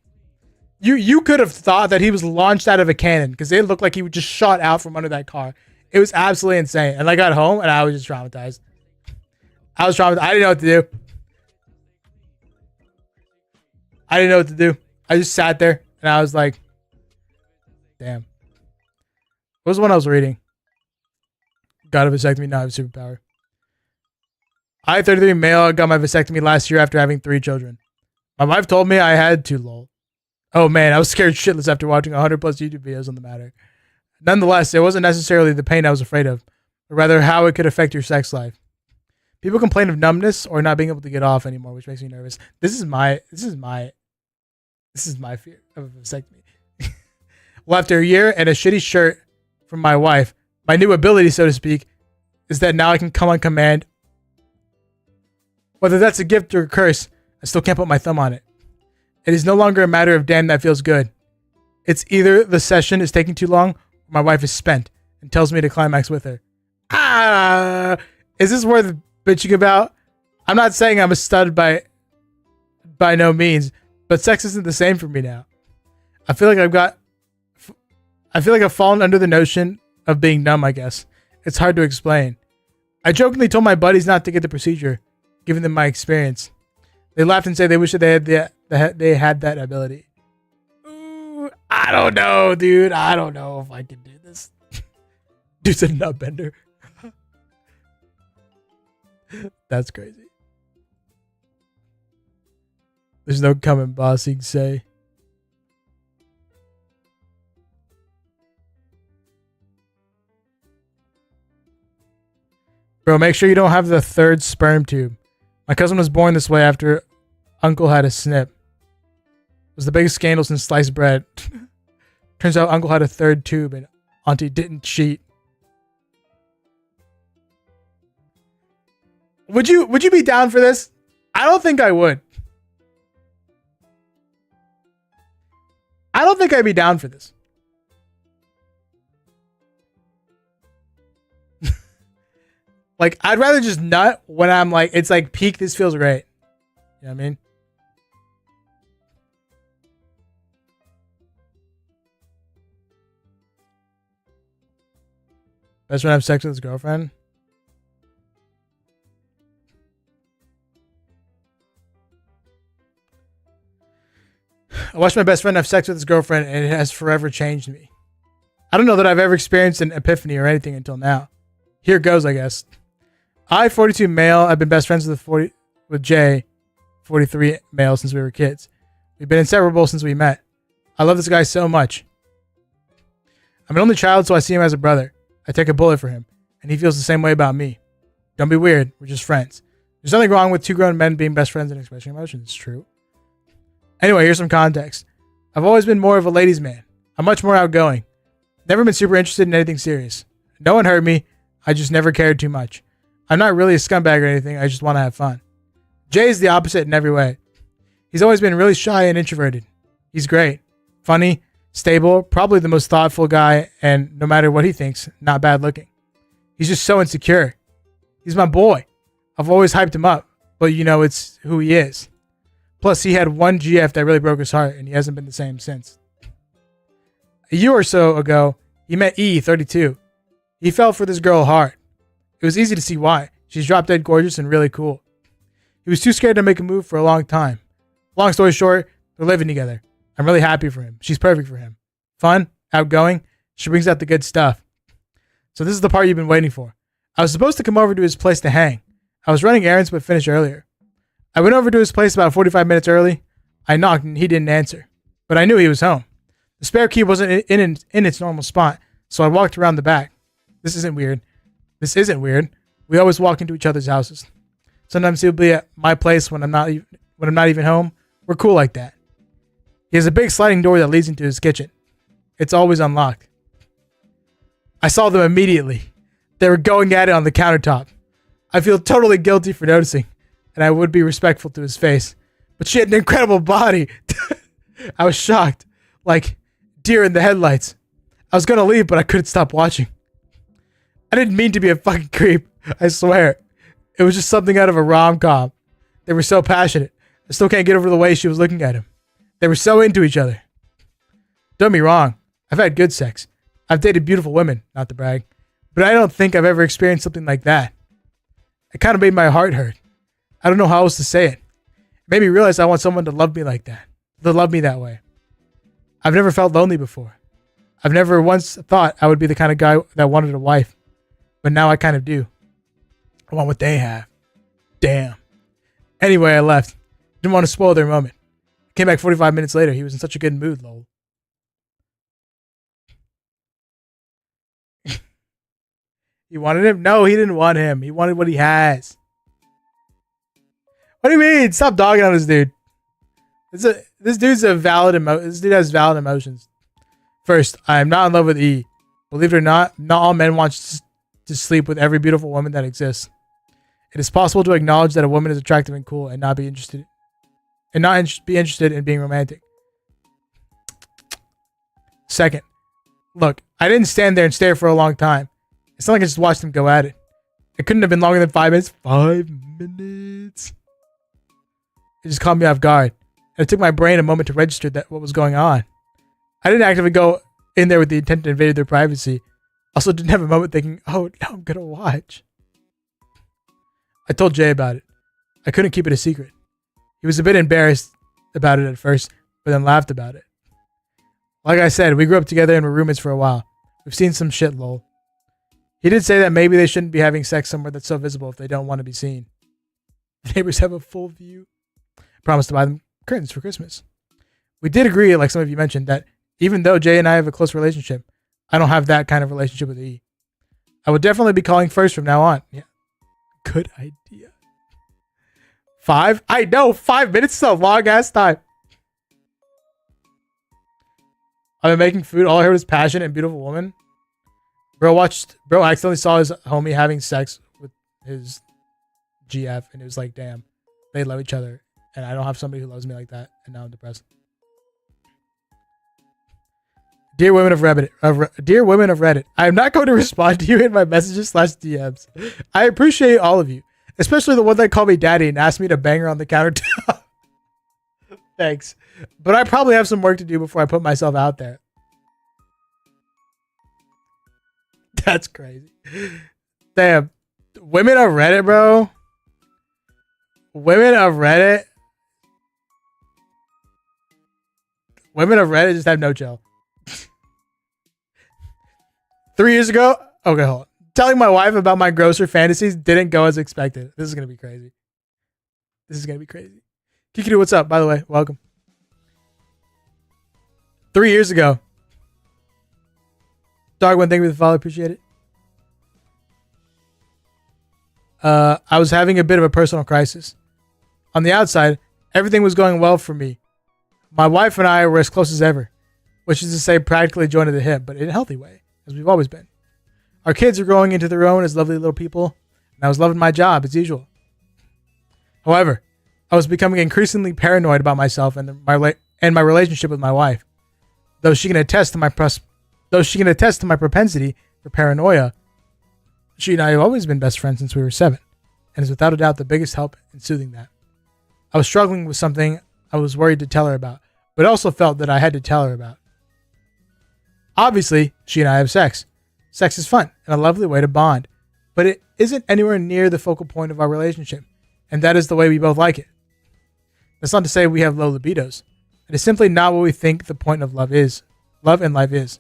You could have thought that he was launched out of a cannon because it looked like he was just shot out from under that car. It was absolutely insane. And I got home and I was just traumatized. I didn't know what to do. I just sat there and I was like, damn. What was the one I was reading? Got a vasectomy, now I have a superpower. I, 33 male, got my vasectomy last year after having 3 children. My wife told me I had to, lol. Oh man, I was scared shitless after watching 100 plus YouTube videos on the matter. Nonetheless, it wasn't necessarily the pain I was afraid of, but rather how it could affect your sex life. People complain of numbness or not being able to get off anymore, which makes me nervous. This is my fear of a vasectomy. Well, after a year and a shitty shirt from my wife, my new ability, so to speak, is that now I can come on command. Whether that's a gift or a curse, I still can't put my thumb on it. It is no longer a matter of damn that feels good. It's either the session is taking too long or my wife is spent and tells me to climax with her. Is this worth bitching about? I'm not saying I'm a stud by no means, but sex isn't the same for me now. I feel like I've fallen under the notion of being numb, I guess. It's hard to explain. I jokingly told my buddies not to get the procedure, giving them my experience. They laughed and said they wish that they had that ability. Ooh, I don't know, dude. I don't know if I can do this. Dude's a nutbender. That's crazy. There's no coming bossing say. Bro, make sure you don't have the 3rd sperm tube. My cousin was born this way after uncle had a snip. It was the biggest scandal since sliced bread. Turns out uncle had a 3rd tube and auntie didn't cheat. Would you be down for this? I don't think I would. I don't think I'd be down for this. Like, I'd rather just nut when I'm like, it's like peak, this feels great. You know what I mean? Best friend have sex with his girlfriend? I watched my best friend have sex with his girlfriend and it has forever changed me. I don't know that I've ever experienced an epiphany or anything until now. Here goes, I guess. I, 42 male, I've been best friends with Jay, 43 male, since we were kids. We've been inseparable since we met. I love this guy so much. I'm an only child, so I see him as a brother. I take a bullet for him, and he feels the same way about me. Don't be weird, we're just friends. There's nothing wrong with 2 grown men being best friends and expressing emotions. It's true. Anyway, here's some context. I've always been more of a ladies' man. I'm much more outgoing. Never been super interested in anything serious. No one hurt me. I just never cared too much. I'm not really a scumbag or anything. I just want to have fun. Jay is the opposite in every way. He's always been really shy and introverted. He's great. Funny, stable, probably the most thoughtful guy, and no matter what he thinks, not bad looking. He's just so insecure. He's my boy. I've always hyped him up, but it's who he is. Plus, he had one GF that really broke his heart, and he hasn't been the same since. A year or so ago, he met E, 32. He fell for this girl hard. It was easy to see why. She's drop dead gorgeous and really cool. He was too scared to make a move for a long time. Long story short, they're living together. I'm really happy for him. She's perfect for him. Fun, outgoing. She brings out the good stuff. So this is the part you've been waiting for. I was supposed to come over to his place to hang. I was running errands but finished earlier. I went over to his place about 45 minutes early. I knocked and he didn't answer. But I knew he was home. The spare key wasn't in its normal spot, so I walked around the back. This isn't weird. We always walk into each other's houses. Sometimes he'll be at my place when I'm not even home. We're cool like that. He has a big sliding door that leads into his kitchen. It's always unlocked. I saw them immediately. They were going at it on the countertop. I feel totally guilty for noticing, and I would be respectful to his face. But she had an incredible body. I was shocked, like deer in the headlights. I was gonna leave, but I couldn't stop watching. I didn't mean to be a fucking creep, I swear. It was just something out of a rom-com. They were so passionate. I still can't get over the way she was looking at him. They were so into each other. Don't be wrong. I've had good sex. I've dated beautiful women, not to brag. But I don't think I've ever experienced something like that. It kind of made my heart hurt. I don't know how else to say it. It made me realize I want someone to love me like that. To love me that way. I've never felt lonely before. I've never once thought I would be the kind of guy that wanted a wife. But now I kind of do. I want what they have. Damn. Anyway, I left. Didn't want to spoil their moment. Came back 45 minutes later. He was in such a good mood, lol. He wanted him? No, he didn't want him. He wanted what he has. What do you mean? Stop dogging on this dude. This dude has valid emotions. First, I am not in love with E. Believe it or not all men want to sleep with every beautiful woman that exists. It is possible to acknowledge that a woman is attractive and cool and not be interested in being romantic. Second, look, I didn't stand there and stare for a long time. It's not like I just watched them go at it. It couldn't have been longer than 5 minutes. 5 minutes. It just caught me off guard. And it took my brain a moment to register that what was going on. I didn't actively go in there with the intent to invade their privacy. Also didn't have a moment thinking, oh, now I'm going to watch. I told Jay about it. I couldn't keep it a secret. He was a bit embarrassed about it at first, but then laughed about it. Like I said, we grew up together and were roommates for a while. We've seen some shit, lol. He did say that maybe they shouldn't be having sex somewhere that's so visible if they don't want to be seen. The neighbors have a full view. I promised to buy them curtains for Christmas. We did agree, like some of you mentioned, that even though Jay and I have a close relationship, I don't have that kind of relationship with E. I would definitely be calling first from now on. Yeah. Good idea. 5? I know, 5 minutes is a long ass time. I've been making food. All I heard was passionate and beautiful woman. Bro accidentally saw his homie having sex with his GF, and it was like, damn, they love each other, and I don't have somebody who loves me like that, and now I'm depressed. Dear women of Reddit, I am not going to respond to you in my messages/DMs. I appreciate all of you, especially the one that called me daddy and asked me to bang her on the countertop. Thanks, but I probably have some work to do before I put myself out there. That's crazy. Damn. Women of Reddit, bro. Women of Reddit just have no chill. 3 years ago, okay, hold on. Telling my wife about my grosser fantasies didn't go as expected. This is going to be crazy. Kikidu, what's up, by the way? Welcome. 3 years ago. Dog one, thank you for the follow. Appreciate it. I was having a bit of a personal crisis. On the outside, everything was going well for me. My wife and I were as close as ever, which is to say practically joined at the hip, but in a healthy way, as we've always been. Our kids are growing into their own as lovely little people, and I was loving my job as usual. However, I was becoming increasingly paranoid about myself and my relationship with my wife. Though she can attest to my propensity for paranoia, she and I have always been best friends since we were 7, and is without a doubt the biggest help in soothing that. I was struggling with something I was worried to tell her about, but also felt that I had to tell her about. Obviously, she and I have sex. Sex is fun and a lovely way to bond, but it isn't anywhere near the focal point of our relationship, and that is the way we both like it. That's not to say we have low libidos. It is simply not what we think the point of love and life is.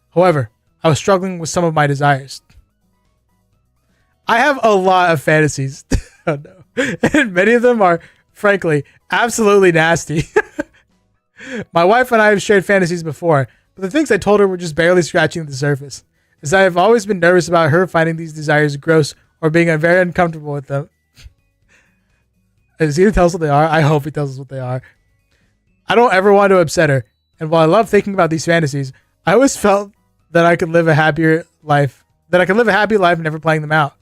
However, I was struggling with some of my desires. I have a lot of fantasies. Oh no. And many of them are, frankly, absolutely nasty. My wife and I have shared fantasies before, but the things I told her were just barely scratching the surface, as I have always been nervous about her finding these desires gross or being very uncomfortable with them. Is he going to tell us what they are? I hope he tells us what they are. I don't ever want to upset her, and while I love thinking about these fantasies, I always felt that I could live a happy life never playing them out.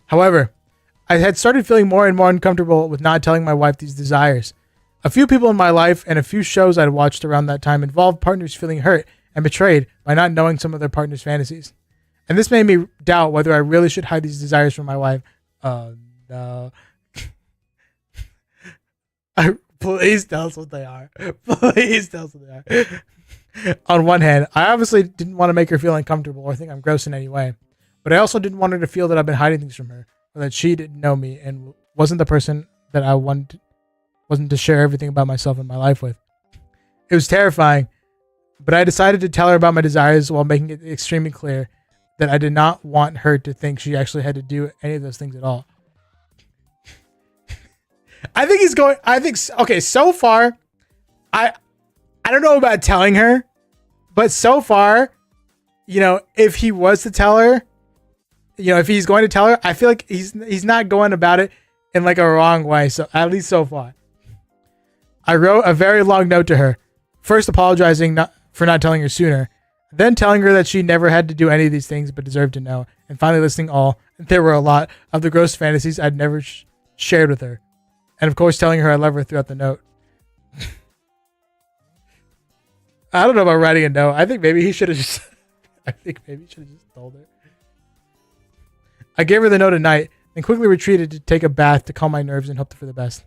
However, I had started feeling more and more uncomfortable with not telling my wife these desires. A few people in my life and a few shows I'd watched around that time involved partners feeling hurt and betrayed by not knowing some of their partner's fantasies. And this made me doubt whether I really should hide these desires from my wife. Oh, no. Please tell us what they are. Please tell us what they are. On one hand, I obviously didn't want to make her feel uncomfortable or think I'm gross in any way, but I also didn't want her to feel that I've been hiding things from her, or that she didn't know me and wasn't the person that I wasn't to share everything about myself and my life with. It was terrifying, but I decided to tell her about my desires while making it extremely clear that I did not want her to think she actually had to do any of those things at all. Okay, so far, I don't know about telling her, but so far, if he was to tell her, if he's going to tell her, I feel like he's not going about it in like a wrong way. So at least so far, I wrote a very long note to her, first apologizing for not telling her sooner, then telling her that she never had to do any of these things but deserved to know, and finally listing all. There were a lot of the gross fantasies I'd never shared with her. And of course, telling her I love her throughout the note. I don't know about writing a note. I think maybe he should have just told her. I gave her the note at night, then quickly retreated to take a bath to calm my nerves and hope for the best.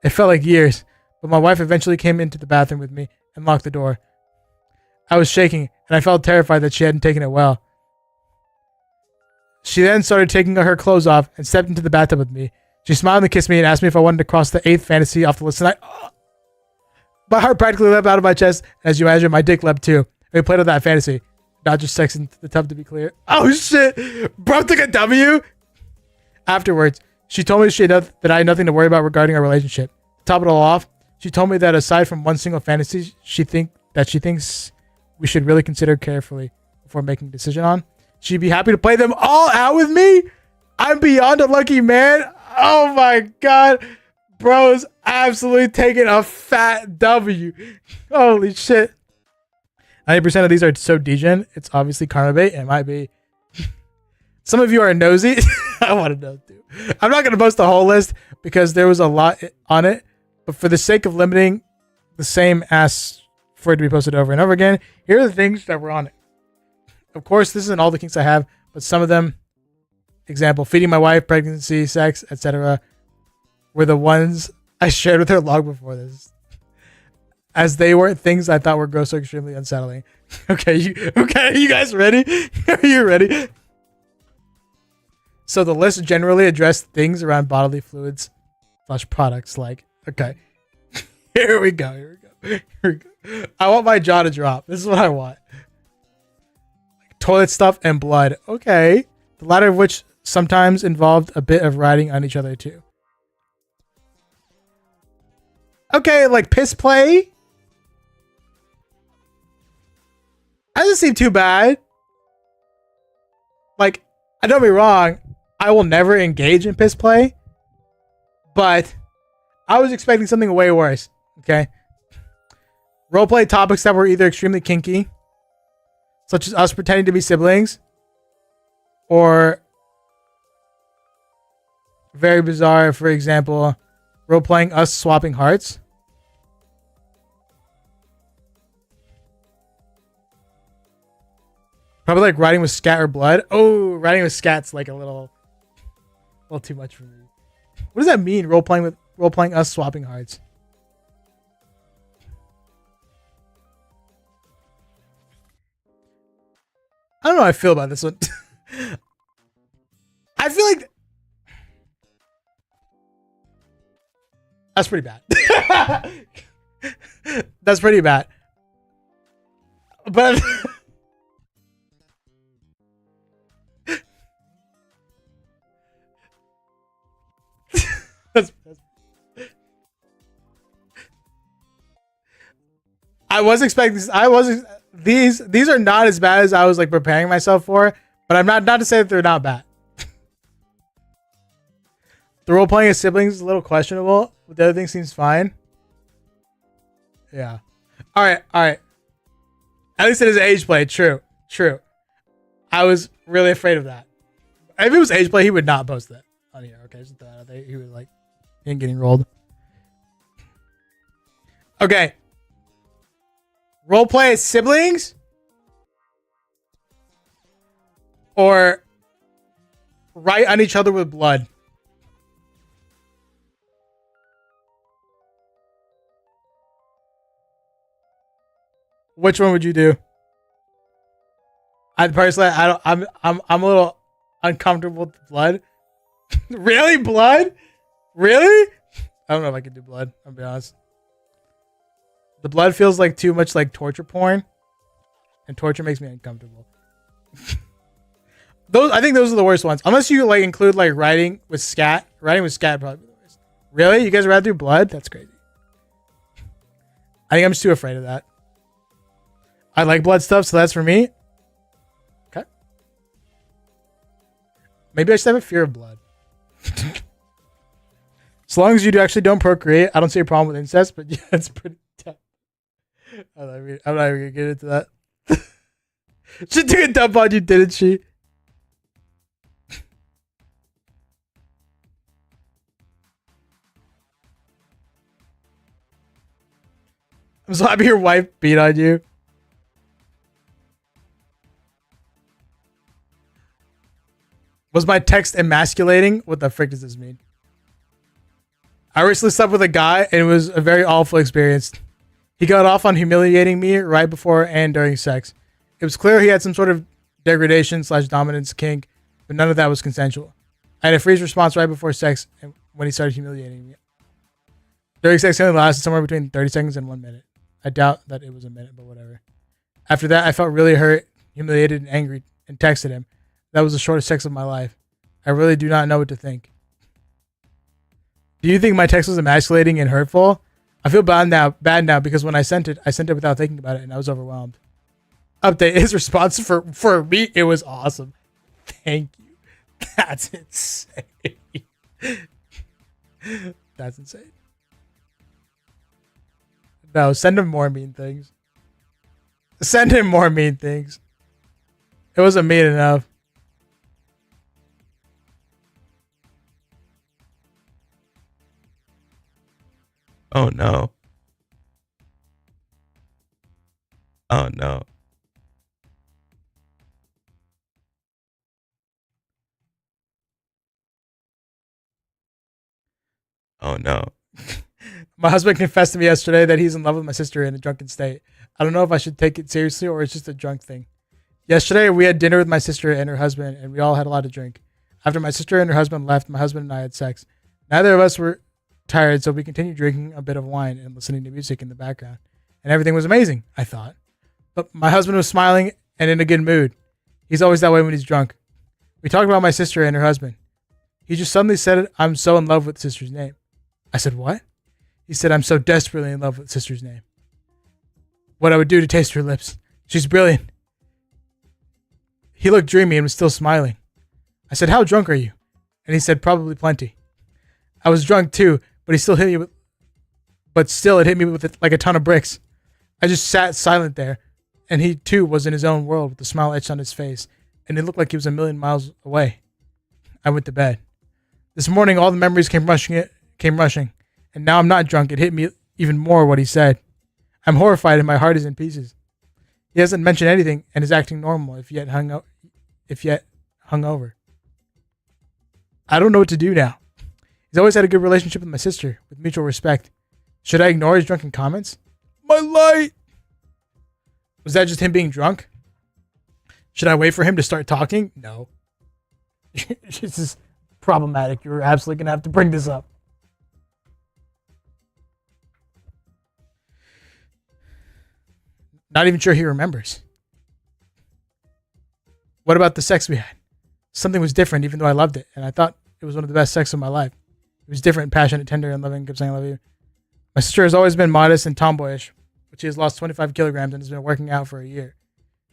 It felt like years, but my wife eventually came into the bathroom with me and locked the door. I was shaking, and I felt terrified that she hadn't taken it well. She then started taking her clothes off and stepped into the bathtub with me. She smiled and kissed me and asked me if I wanted to cross the 8th fantasy off the list tonight. My heart practically leapt out of my chest. As you imagine, my dick leapt too. We played with that fantasy. Not just sex in the tub, to be clear. Oh shit! Bro took a W? Afterwards, she told me that I had nothing to worry about regarding our relationship. To top it all off, she told me that aside from one single fantasy she thinks we should really consider carefully before making a decision on, she'd be happy to play them all out with me? I'm beyond a lucky man. Oh my god. Bro's absolutely taking a fat W. Holy shit. 90% of these are so degen. It's obviously karma bait. It might be. Some of you are nosy. I want to know too. I'm not going to post the whole list because there was a lot on it. But for the sake of limiting the same asks for it to be posted over and over again, here are the things that were on it. Of course, this isn't all the kinks I have, but some of them, example, feeding my wife, pregnancy, sex, etc., were the ones I shared with her long before this, as they weren't things I thought were gross or extremely unsettling. Okay, you guys ready? Are you ready? So the list generally addressed things around bodily fluids / products like, okay, here we go. I want my jaw to drop. This is what I want. Like toilet stuff and blood. Okay. The latter of which sometimes involved a bit of riding on each other too. Okay, like piss play? That doesn't seem too bad. Like, don't be wrong, I will never engage in piss play, but I was expecting something way worse. Okay, Roleplay topics that were either extremely kinky, such as us pretending to be siblings, or very bizarre, for example, role-playing us swapping hearts. Probably like riding with scat or blood. Oh, riding with scat's like a little too much for me. What does that mean? Role-playing us swapping hearts. I don't know how I feel about this one. I feel like that's pretty bad. That's pretty bad. But I was expecting this. These are not as bad as I was like preparing myself for, but I'm not to say that they're not bad. The role playing as siblings is a little questionable, but the other thing seems fine. Yeah. All right. At least it is age play. True. I was really afraid of that. If it was age play, he would not post that on here. Okay, just that he would like him getting rolled. Okay. Role play as siblings or write on each other with blood. Which one would you do? I personally, I'm a little uncomfortable with blood. Really, blood? Really? I don't know if I could do blood. I'll be honest. The blood feels like too much like torture porn, and torture makes me uncomfortable. I think those are the worst ones. Unless you like include like writing with scat. Writing with scat probably the worst. Really? You guys rather do blood? That's crazy. I think I'm just too afraid of that. I like blood stuff, so that's for me. Okay. Maybe I should have a fear of blood. As long as you actually don't procreate, I don't see a problem with incest, but yeah, it's pretty tough. I'm not even gonna get into that. She took a dump on you, didn't she? I'm so happy your wife beat on you. Was my text emasculating? What the frick does this mean? I recently slept with a guy and it was a very awful experience. He got off on humiliating me right before and during sex. It was clear he had some sort of degradation/dominance kink, but none of that was consensual. I had a freeze response right before sex and when he started humiliating me. During sex only lasted somewhere between 30 seconds and 1 minute. I doubt that it was a minute, but whatever. After that, I felt really hurt, humiliated, and angry, and texted him. That was the shortest sex of my life. I really do not know what to think. Do you think my text was emasculating and hurtful? I feel bad now because when I sent it without thinking about it and I was overwhelmed. Update, his response for me, it was awesome. Thank you. That's insane. That's insane. No, send him more mean things. Send him more mean things. It wasn't mean enough. Oh no. Oh no. Oh no. My husband confessed to me yesterday that he's in love with my sister in a drunken state. I don't know if I should take it seriously or it's just a drunk thing. Yesterday, we had dinner with my sister and her husband, and we all had a lot to drink. After my sister and her husband left, my husband and I had sex. Neither of us were tired, so we continued drinking a bit of wine and listening to music in the background. And everything was amazing, I thought. But my husband was smiling and in a good mood. He's always that way when he's drunk. We talked about my sister and her husband. He just suddenly said, I'm so in love with sister's name. I said, what? He said, I'm so desperately in love with sister's name. What I would do to taste her lips. She's brilliant. He looked dreamy and was still smiling. I said, how drunk are you? And he said, probably plenty. I was drunk too, but it hit me with like a ton of bricks. I just sat silent there, and he too was in his own world with a smile etched on his face, and it looked like he was a million miles away. I went to bed. This morning, all the memories came rushing, and now I'm not drunk. It hit me even more what he said. I'm horrified, and my heart is in pieces. He hasn't mentioned anything and is acting normal, if yet hungover. I don't know what to do now. He's always had a good relationship with my sister, with mutual respect. Should I ignore his drunken comments? My light! Was that just him being drunk? Should I wait for him to start talking? No. This is problematic. You're absolutely going to have to bring this up. Not even sure he remembers. What about the sex we had? Something was different, even though I loved it, and I thought it was one of the best sex of my life. It was different, passionate, tender, and loving. Kept saying I love you. My sister has always been modest and tomboyish, but she has lost 25 kilograms and has been working out for a year.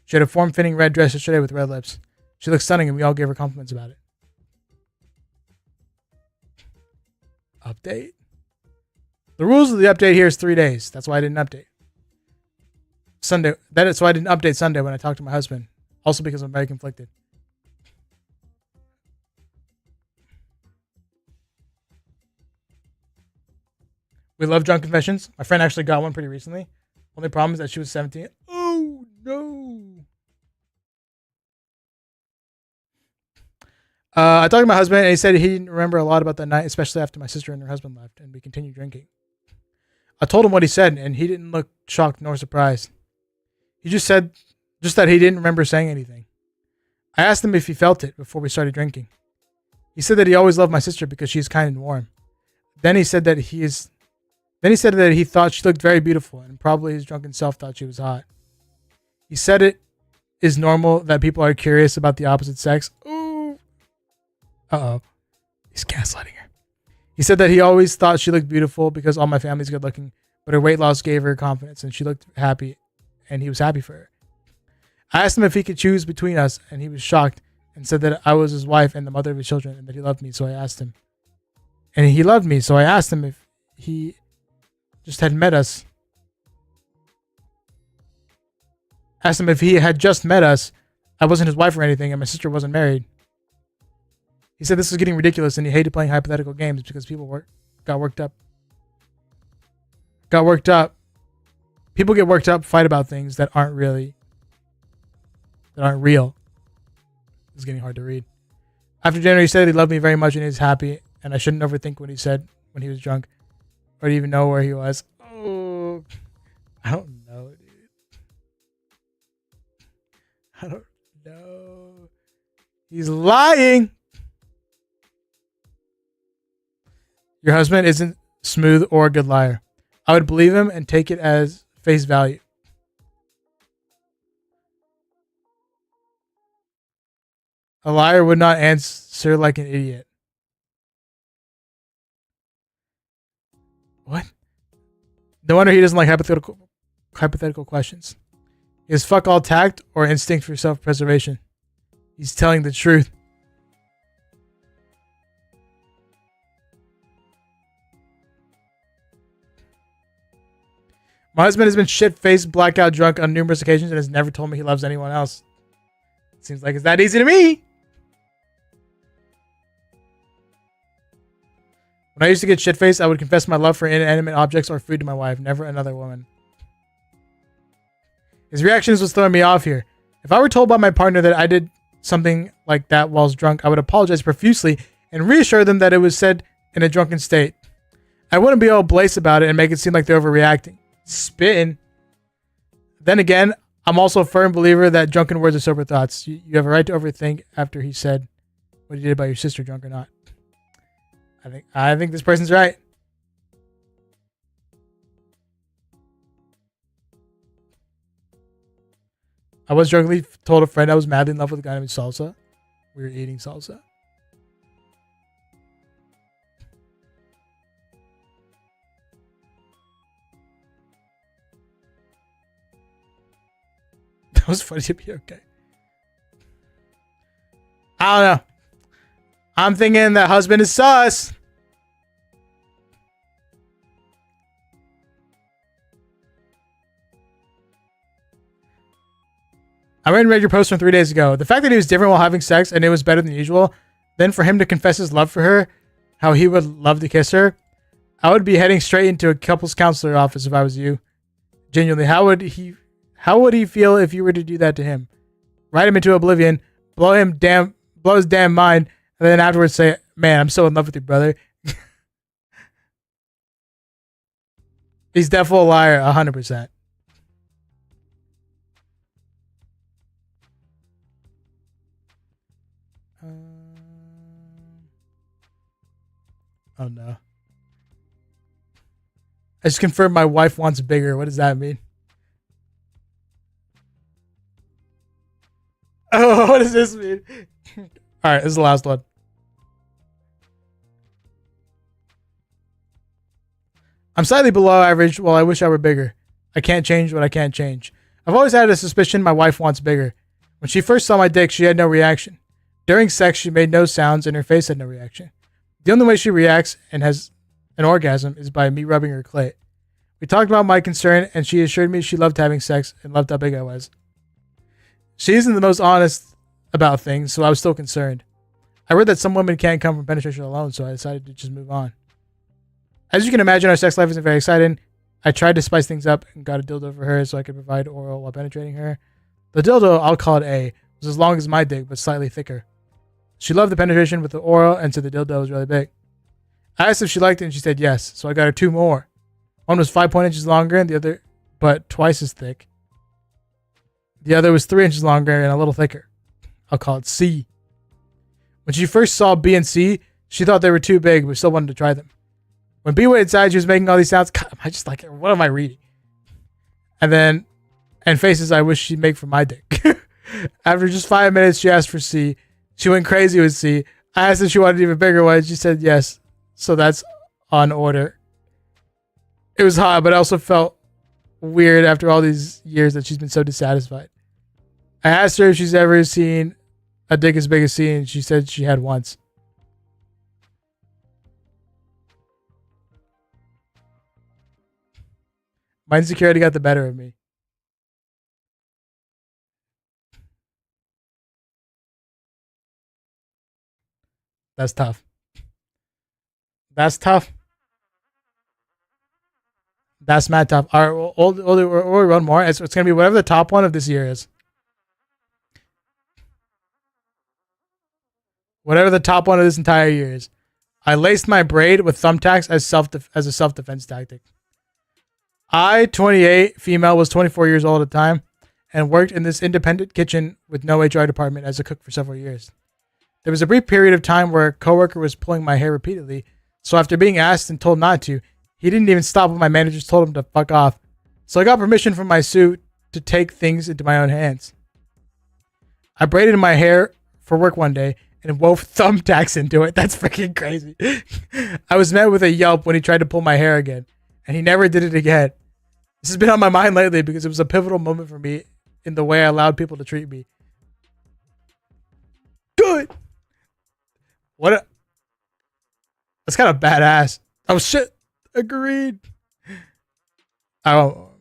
She had a form-fitting red dress yesterday with red lips. She looked stunning, and we all gave her compliments about it. Update? The rules of the update here is 3 days. That's why I didn't update. Sunday. That is why I didn't update Sunday when I talked to my husband. Also because I'm very conflicted. We love drunk confessions. My friend actually got one pretty recently. Only problem is that she was 17. Oh, no. I talked to my husband, and he said he didn't remember a lot about that night, especially after my sister and her husband left, and we continued drinking. I told him what he said, and he didn't look shocked nor surprised. He just said that he didn't remember saying anything. I asked him if he felt it before we started drinking. He said that he always loved my sister because she's kind and warm. Then he said that he thought she looked very beautiful, and probably his drunken self thought she was hot. He said it is normal that people are curious about the opposite sex. Ooh. Uh-oh. He's gaslighting her. He said that he always thought she looked beautiful because all my family's good looking, but her weight loss gave her confidence, and she looked happy, and he was happy for her. I asked him if he could choose between us, and he was shocked and said that I was his wife and the mother of his children, and that he loved me, so I asked him. And he loved me, so I asked him if he just had met us. Asked him if he had just met us. I wasn't his wife or anything, and my sister wasn't married. He said this was getting ridiculous, and he hated playing hypothetical games because people got worked up. People get worked up, fight about things that aren't real. It's getting hard to read. After dinner, he said he loved me very much and he was happy, and I shouldn't overthink what he said when he was drunk, or even know where he was. Oh, I don't know, dude. I don't know. He's lying. Your husband isn't smooth or a good liar. I would believe him and take it as face value. A liar would not answer like an idiot. What? No wonder he doesn't like hypothetical questions. He has fuck all tact or instinct for self-preservation. He's telling the truth. My husband has been shit-faced, blackout drunk on numerous occasions and has never told me he loves anyone else. Seems like it's that easy to me. When I used to get shit-faced, I would confess my love for inanimate objects or food to my wife, never another woman. His reactions was throwing me off here. If I were told by my partner that I did something like that whilst drunk, I would apologize profusely and reassure them that it was said in a drunken state. I wouldn't be all blaze about it and make it seem like they're overreacting. Spitting. Then again, I'm also a firm believer that drunken words are sober thoughts. You have a right to overthink after he said what he did about your sister, drunk or not. I think this person's right. I was drunkenly told a friend I was madly in love with a guy named Salsa. We were eating salsa. That was funny to be okay. I don't know. I'm thinking that husband is sus. I read and read your post from 3 days ago. The fact that he was different while having sex and it was better than usual, then for him to confess his love for her, how he would love to kiss her, I would be heading straight into a couples counselor office if I was you. Genuinely, how would he feel if you were to do that to him? Write him into oblivion, blow his damn mind, and then afterwards say, "Man, I'm so in love with you, brother." He's definitely a liar, 100%. Oh no. I just confirmed my wife wants bigger. What does that mean? Oh, what does this mean? All right, this is the last one. I'm slightly below average. Well, I wish I were bigger. I can't change what I can't change. I've always had a suspicion my wife wants bigger. When she first saw my dick, she had no reaction. During sex, she made no sounds and her face had no reaction. The only way she reacts and has an orgasm is by me rubbing her clit. We talked about my concern and she assured me she loved having sex and loved how big I was. She isn't the most honest about things, so I was still concerned. I read that some women can't come from penetration alone, so I decided to just move on. As you can imagine, our sex life isn't very exciting. I tried to spice things up and got a dildo for her so I could provide oral while penetrating her. The dildo, I'll call it A, was as long as my dick, but slightly thicker. She loved the penetration with the oral and said the dildo was really big. I asked if she liked it and she said yes, so I got her 2 more. One was 5 inches longer and the other, but twice as thick. The other was 3 inches longer and a little thicker. I'll call it C. When she first saw B and C, she thought they were too big, but still wanted to try them. When B went inside, she was making all these sounds. God, I just like, what am I reading? And faces I wish she'd make for my dick. After just 5 minutes, she asked for C. She went crazy with C. I asked if she wanted even bigger ones. She said yes. So that's on order. It was hot, but I also felt weird after all these years that she's been so dissatisfied. I asked her if she's ever seen a dick as big as C, and she said she had once. My insecurity got the better of me. That's tough. That's tough. That's mad tough. All right, we'll run more. It's going to be whatever the top one of this year is. Whatever the top one of this entire year is. I laced my braid with thumbtacks as a self-defense tactic. I, 28, female, was 24 years old at the time and worked in this independent kitchen with no HR department as a cook for several years. There was a brief period of time where a coworker was pulling my hair repeatedly, so after being asked and told not to, he didn't even stop when my managers told him to fuck off. So I got permission from my suit to take things into my own hands. I braided my hair for work one day and wove thumbtacks into it. That's freaking crazy. I was met with a yelp when he tried to pull my hair again, and he never did it again. This has been on my mind lately because it was a pivotal moment for me in the way I allowed people to treat me. Good. That's kind of badass. Oh shit. Agreed. Oh.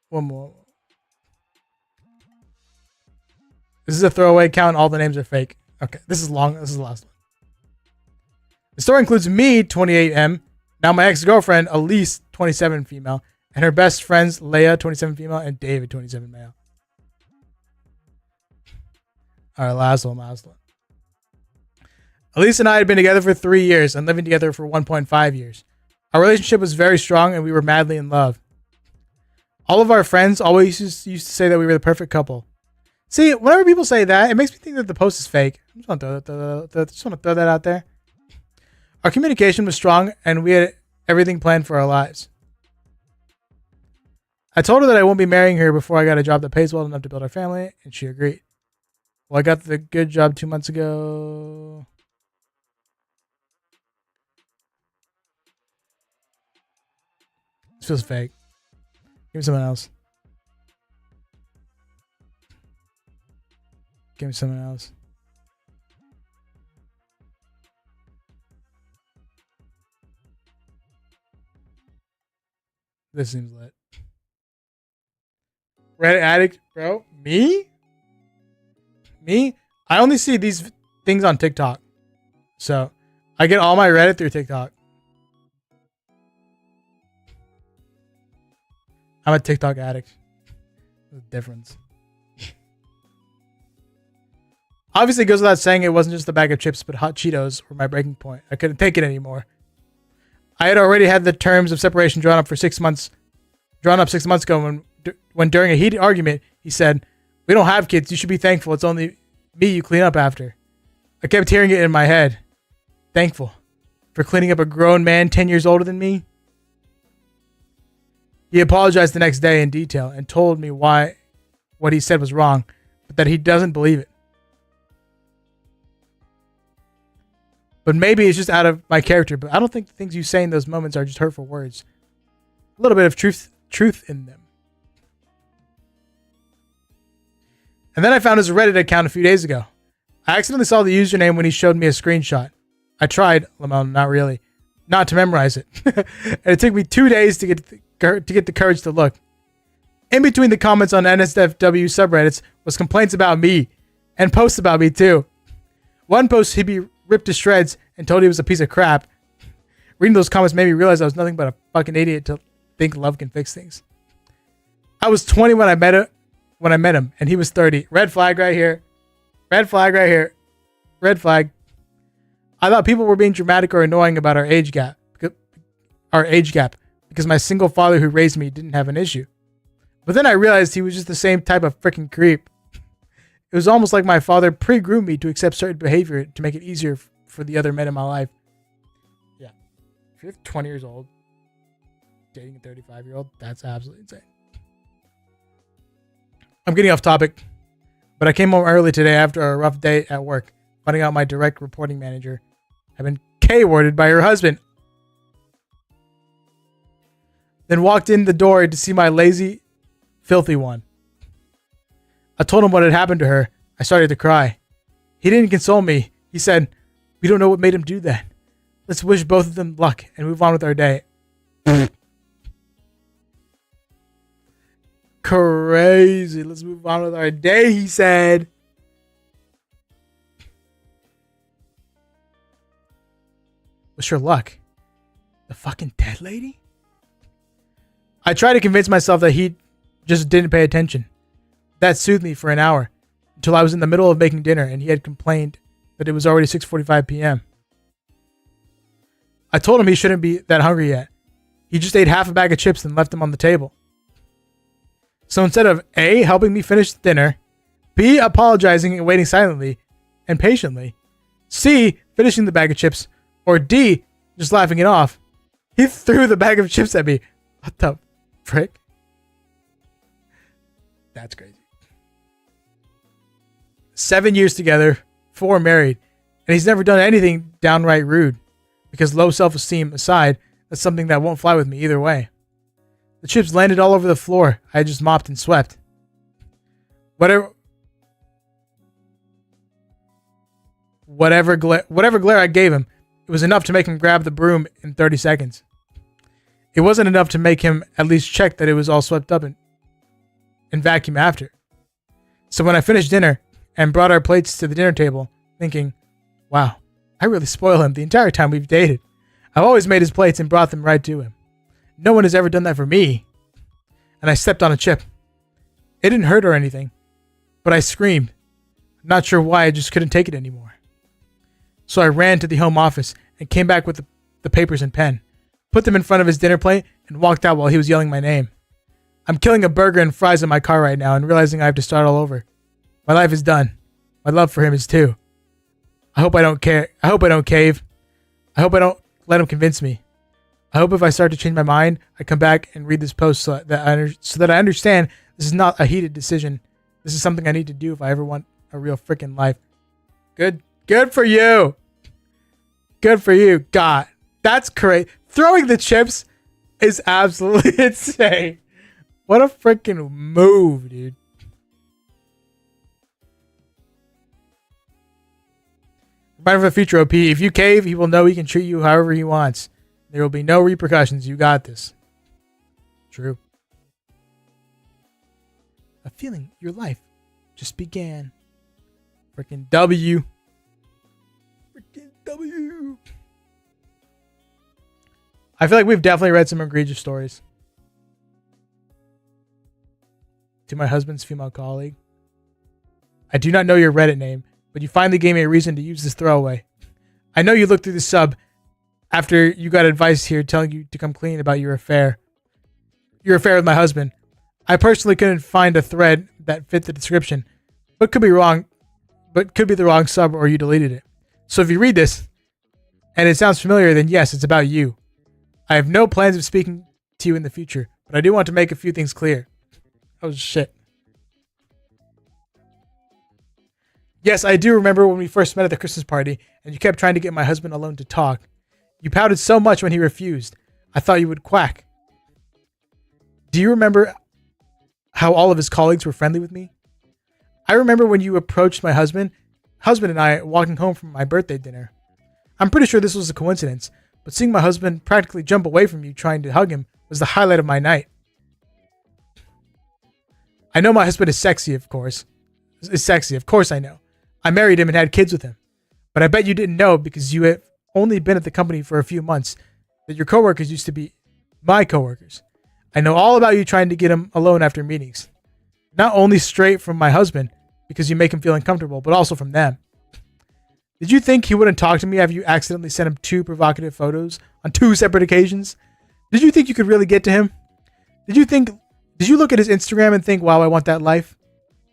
One more. This is a throwaway count. All the names are fake. Okay. This is long. This is the last one. The story includes me, 28M, now my ex-girlfriend, Elise, 27 female, and her best friends, Leia, 27 female, and David, 27 male. All right, last one. Elise and I had been together for 3 years and living together for 1.5 years. Our relationship was very strong and we were madly in love. All of our friends always used to say that we were the perfect couple. See, whenever people say that, it makes me think that the post is fake. I just want to throw that out there. Our communication was strong and we had everything planned for our lives. I told her that I won't be marrying her before I got a job that pays well enough to build our family, and she agreed. Well, I got the good job 2 months ago. This feels fake. Give me someone else. Give me someone else. This seems lit. Reddit addict, bro. Me? I only see these things on TikTok. So I get all my Reddit through TikTok. I'm a TikTok addict. There's a difference. Obviously, it goes without saying it wasn't just a bag of chips, but hot Cheetos were my breaking point. I couldn't take it anymore. I had already had the terms of separation drawn up 6 months ago when during a heated argument, he said, "We don't have kids. You should be thankful. It's only me you clean up after." I kept hearing it in my head. Thankful for cleaning up a grown man 10 years older than me. He apologized the next day in detail and told me why what he said was wrong, but that he doesn't believe it. But maybe it's just out of my character, but I don't think the things you say in those moments are just hurtful words. A little bit of truth in them. And then I found his Reddit account a few days ago. I accidentally saw the username when he showed me a screenshot. I tried, Lamel, not to memorize it. And it took me 2 days to get the courage to look. In between the comments on NSFW subreddits was complaints about me and posts about me too. One post he'd be ripped to shreds and told he was a piece of crap. Reading those comments made me realize I was nothing but a fucking idiot to think love can fix things. I was 20 when I met him, and he was 30. Red flag right here. Red flag right here. Red flag. I thought people were being dramatic or annoying about our age gap. Because my single father who raised me didn't have an issue. But then I realized he was just the same type of freaking creep. It was almost like my father pre-groomed me to accept certain behavior to make it easier for the other men in my life. Yeah. If you're 20 years old, dating a 35-year-old, that's absolutely insane. I'm getting off topic, but I came home early today after a rough day at work, finding out my direct reporting manager had been K-worded by her husband. Then walked in the door to see my lazy, filthy one. I told him what had happened to her. I started to cry. He didn't console me. He said, "We don't know what made him do that. Let's wish both of them luck and move on with our day." Crazy. Let's move on with our day, he said. Wish her luck. The fucking dead lady? I tried to convince myself that he just didn't pay attention. That soothed me for an hour, until I was in the middle of making dinner and he had complained that it was already 6:45 p.m. I told him he shouldn't be that hungry yet. He just ate half a bag of chips and left them on the table. So instead of A, helping me finish dinner, B, apologizing and waiting silently and patiently, C, finishing the bag of chips, or D, just laughing it off, he threw the bag of chips at me. What the frick? That's crazy. 7 years together, 4 married, and he's never done anything downright rude. Because low self-esteem aside, that's something that won't fly with me either way. The chips landed all over the floor. I had just mopped and swept. Whatever glare I gave him, it was enough to make him grab the broom in 30 seconds. It wasn't enough to make him at least check that it was all swept up and vacuum after. So when I finished dinner and brought our plates to the dinner table, thinking, wow, I really spoil him the entire time we've dated. I've always made his plates and brought them right to him. No one has ever done that for me. And I stepped on a chip. It didn't hurt or anything, but I screamed. Not sure why, I just couldn't take it anymore. So I ran to the home office and came back with the papers and pen, put them in front of his dinner plate, and walked out while he was yelling my name. I'm killing a burger and fries in my car right now and realizing I have to start all over. My life is done. My love for him is too. I hope I don't care. I hope I don't cave. I hope I don't let him convince me. I hope if I start to change my mind, I come back and read this post so that I understand this is not a heated decision. This is something I need to do if I ever want a real freaking life. Good for you. Good for you. God, that's crazy. Throwing the chips is absolutely insane. What a freaking move, dude. Reminder for the future, OP. If you cave, he will know he can treat you however he wants. There will be no repercussions. You got this. True. a feeling your life just began. Freaking W. Freaking W. I feel like we've definitely read some egregious stories. To my husband's female colleague. I do not know your Reddit name, but you finally gave me a reason to use this throwaway. I know you looked through the sub after you got advice here telling you to come clean about your affair. Your affair with my husband. I personally couldn't find a thread that fit the description, but could be wrong, but could be the wrong sub or you deleted it. So if you read this and it sounds familiar, then yes, it's about you. I have no plans of speaking to you in the future, but I do want to make a few things clear. Oh shit. Yes, I do remember when we first met at the Christmas party and you kept trying to get my husband alone to talk. You pouted so much when he refused. I thought you would quack. Do you remember how all of his colleagues were friendly with me? I remember when you approached my husband and I walking home from my birthday dinner. I'm pretty sure this was a coincidence, but seeing my husband practically jump away from you trying to hug him was the highlight of my night. I know my husband is sexy, of course. I know. I married him and had kids with him. But I bet you didn't know because you have only been at the company for a few months that your coworkers used to be my coworkers. I know all about you trying to get him alone after meetings. Not only straight from my husband because you make him feel uncomfortable, but also from them. Did you think he wouldn't talk to me after you accidentally sent him 2 provocative photos on 2 separate occasions? Did you think you could really get to him? Did you look at his Instagram and think, wow, I want that life?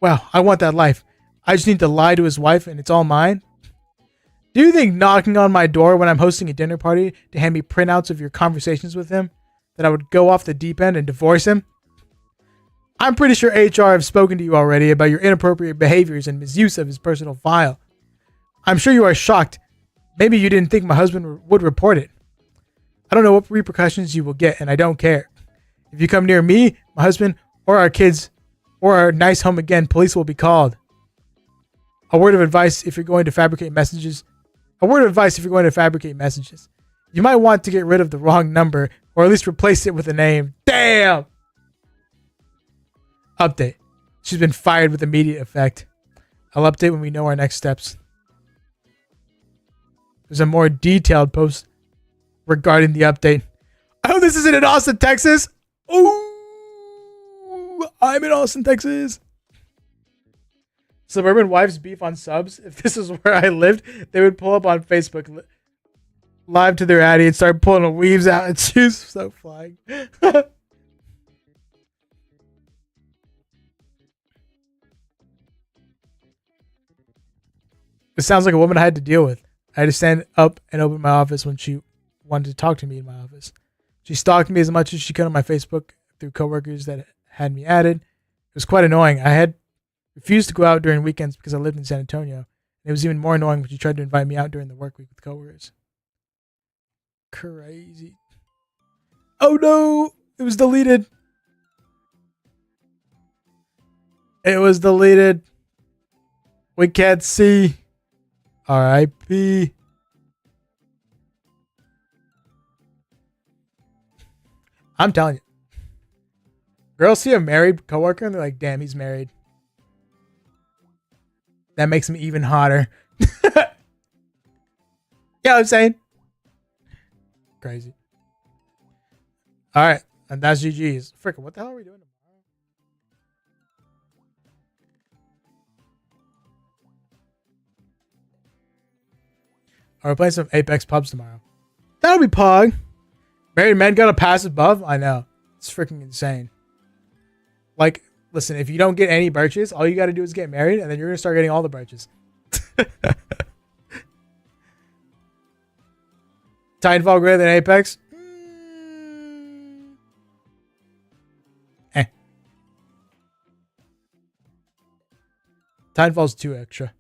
Wow, I want that life. I just need to lie to his wife and it's all mine? Do you think knocking on my door when I'm hosting a dinner party to hand me printouts of your conversations with him, that I would go off the deep end and divorce him? I'm pretty sure HR have spoken to you already about your inappropriate behaviors and misuse of his personal file. I'm sure you are shocked. Maybe you didn't think my husband would report it. I don't know what repercussions you will get, and I don't care. If you come near me, my husband, or our kids, or our nice home again, police will be called. A word of advice if you're going to fabricate messages. You might want to get rid of the wrong number, or at least replace it with a name. Damn! Update. She's been fired with immediate effect. I'll update when we know our next steps. There's a more detailed post regarding the update. Oh, this isn't in Austin, Texas. Ooh, I'm in Austin, Texas. Suburban wives beef on subs. If this is where I lived, they would pull up on Facebook live to their addy and start pulling the weaves out and shoes so flying. It sounds like a woman I had to deal with. I had to stand up and open my office when she wanted to talk to me in my office. She stalked me as much as she could on my Facebook through coworkers that had me added. It was quite annoying. I had refused to go out during weekends because I lived in San Antonio. And it was even more annoying when she tried to invite me out during the work week with coworkers. Crazy. Oh no! It was deleted. It was deleted. We can't see. R.I.P. I'm telling you. Girls see a married coworker and they're like, damn, he's married. That makes him even hotter. You know what I'm saying? Crazy. All right. And that's GG's. Freaking, what the hell are we doing tomorrow? We're playing some Apex pubs tomorrow. That'll be pog. Married men got a pass above? I know. It's freaking insane. Like, listen, if you don't get any birches, all you got to do is get married, and then you're going to start getting all the birches. Titanfall greater than Apex? Titanfall's too extra.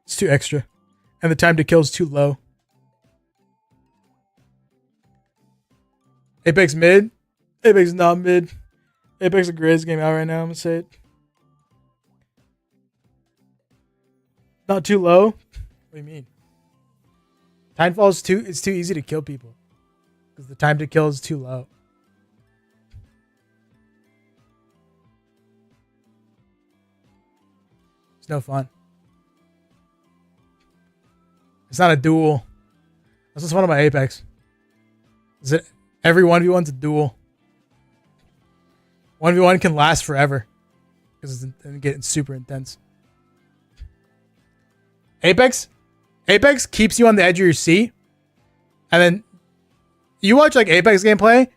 It's too extra. And the time to kill is too low. Apex mid? Apex not mid. Apex is the greatest game out right now, I'm going to say it. Not too low? What do you mean? Titanfall is it's too easy to kill people. Because the time to kill is too low. It's no fun. It's not a duel. That's just one of my Apex. Is it every 1v1's a duel? 1v1 can last forever because it's getting super intense. Apex keeps you on the edge of your seat, and then you watch like Apex gameplay,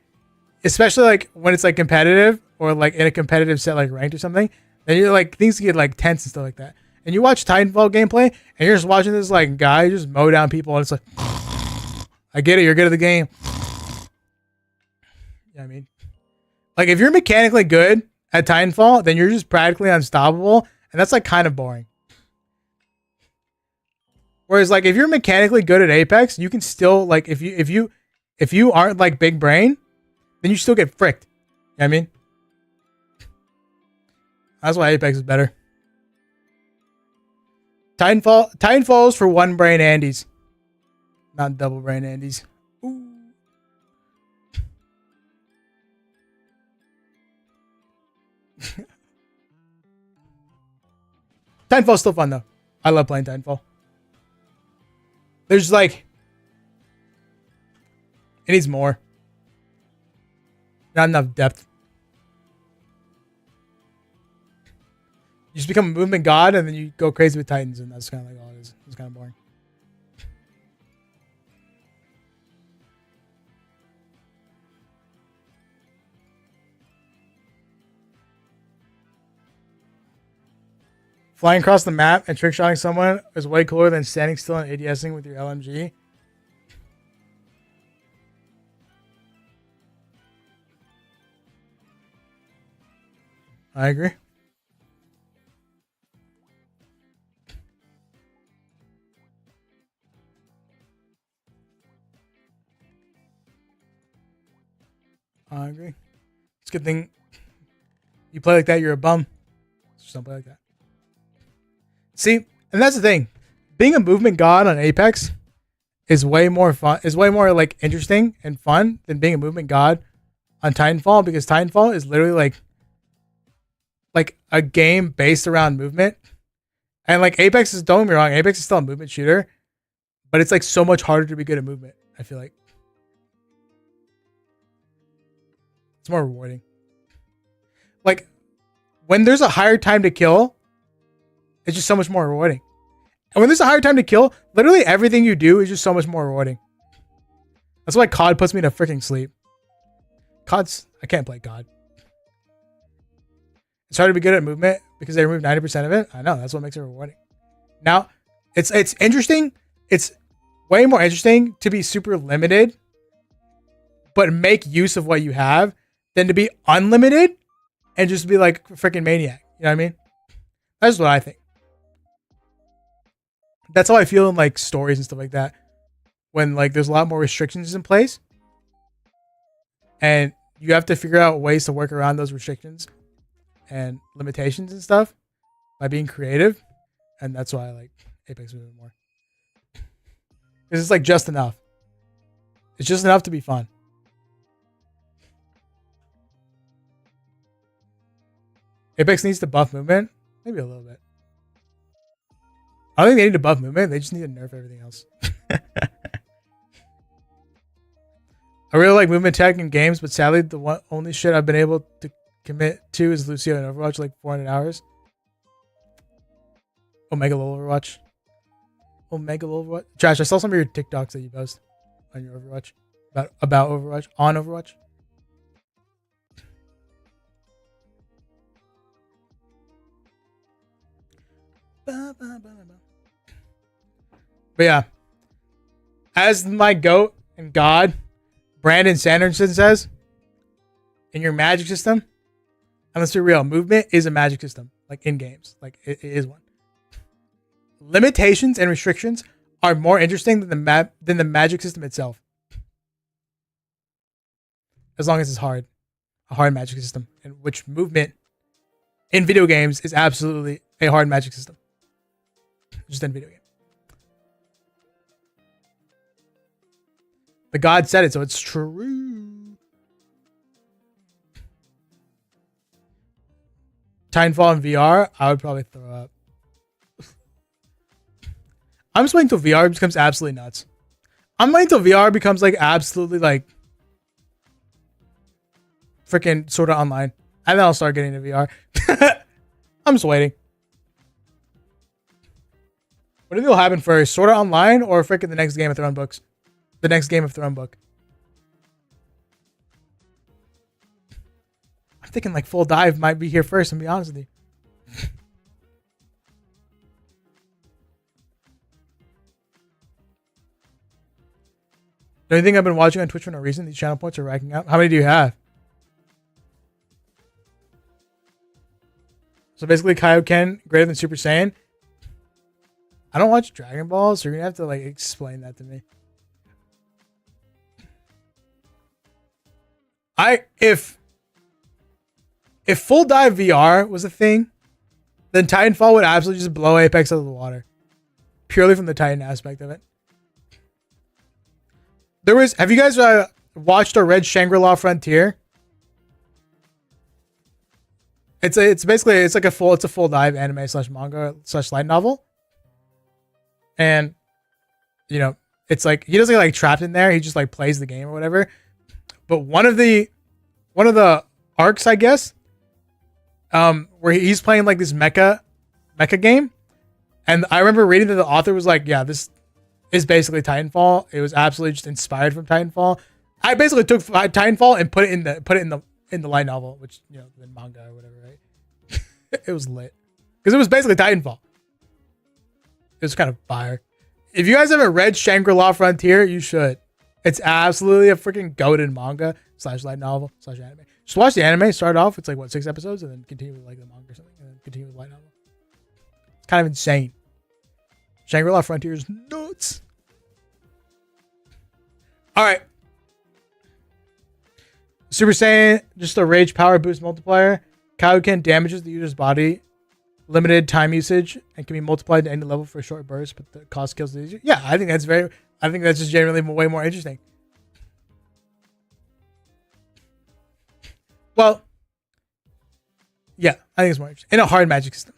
especially like when it's like competitive or like in a competitive set like ranked or something. Then you're like things get like tense and stuff like that. And you watch Titanfall gameplay, and you're just watching this like guy just mow down people, and it's like, I get it, you're good at the game. Yeah, I mean, like if you're mechanically good at Titanfall, then you're just practically unstoppable, and that's like kind of boring. Whereas like if you're mechanically good at Apex, you can still like if you aren't like big brain, then you still get fricked. You know what I mean? That's why Apex is better. Titanfall is for one brain Andes, not double brain Andes. Ooh. Titanfall's still fun though. I love playing Titanfall. There's like, it needs more. Not enough depth. You just become a movement god, and then you go crazy with Titans, and that's kind of like all it is. It's kind of boring. Flying across the map and trickshotting someone is way cooler than standing still and ADSing with your LMG. I agree. I agree. It's a good thing you play like that, you're a bum. Just don't play like that. See, and that's the thing. Being a movement god on Apex is way more fun, is way more like interesting and fun than being a movement god on Titanfall, because Titanfall is literally like a game based around movement. And like Apex is, don't get me wrong, Apex is still a movement shooter, but it's like so much harder to be good at movement, I feel like. It's more rewarding. Like when there's a higher time to kill, it's just so much more rewarding. And when there's a higher time to kill, literally everything you do is just so much more rewarding. That's why COD puts me to freaking sleep. I can't play COD. It's hard to be good at movement because they remove 90% of it. I know, that's what makes it rewarding. Now, it's interesting. It's way more interesting to be super limited, but make use of what you have, than to be unlimited and just be like a freaking maniac. You know what I mean? That's what I think. That's how I feel in like stories and stuff like that. When like there's a lot more restrictions in place, and you have to figure out ways to work around those restrictions and limitations and stuff by being creative. And that's why I like Apex a bit more. Because it's like just enough. It's just enough to be fun. Apex needs to buff movement. Maybe a little bit. I don't think they need to buff movement. They just need to nerf everything else. I really like movement tech in games, but sadly, the only shit I've been able to commit to is Lucio in Overwatch, like 400 hours. Omega level Overwatch. Omega level Overwatch. Trash, I saw some of your TikToks that you post on your Overwatch. About Overwatch. On Overwatch. But yeah, as my GOAT and God, Brandon Sanderson says, in your magic system, and let's be real, movement is a magic system, like in games, like it is one. Limitations and restrictions are more interesting than the magic system itself, as long as it's a hard magic system, in which movement in video games is absolutely a hard magic system. Just in video game. The God said it, so it's true. Titanfall in VR, I would probably throw up. I'm just waiting until VR becomes absolutely nuts. I'm waiting until VR becomes like absolutely like freaking sort of online. And then I'll start getting into VR. I'm just waiting. What do you think will happen first? Sort of online or freaking the next Game of Thrones books? The next Game of Thrones book. I'm thinking like Full Dive might be here first, and be honest with you. The only thing I've been watching on Twitch for no reason, these channel points are racking up. How many do you have? So basically Kaioken greater than Super Saiyan. I don't watch Dragon Ball, so you're gonna have to like explain that to me. If Full Dive VR was a thing, then Titanfall would absolutely just blow Apex out of the water. Purely from the Titan aspect of it. Have you guys watched or read Shangri-La Frontier? It's a full dive anime / manga / light novel. And you know, it's like he doesn't get like trapped in there, he just like plays the game or whatever. But one of the arcs, I guess, where he's playing like this mecha game. And I remember reading that the author was like, yeah, this is basically Titanfall. It was absolutely just inspired from Titanfall. I basically took Titanfall and put it in the light novel, which, you know, the manga or whatever, right? It was lit. Because it was basically Titanfall. It was kind of fire. If you guys haven't read Shangri-La Frontier, you should. It's absolutely a freaking goated manga / light novel / anime. Just watch the anime, start off, it's like, what, 6 episodes, and then continue with like the manga or something, and then continue with the light novel. It's kind of insane. Shangri-La Frontier is nuts. Alright. Super Saiyan, just a rage power boost multiplier. Kaioken damages the user's body, limited time usage, and can be multiplied to any level for a short burst, but the cost kills the user. Yeah, I think that's just generally way more interesting. Well, yeah, I think it's more interesting. In a hard magic system,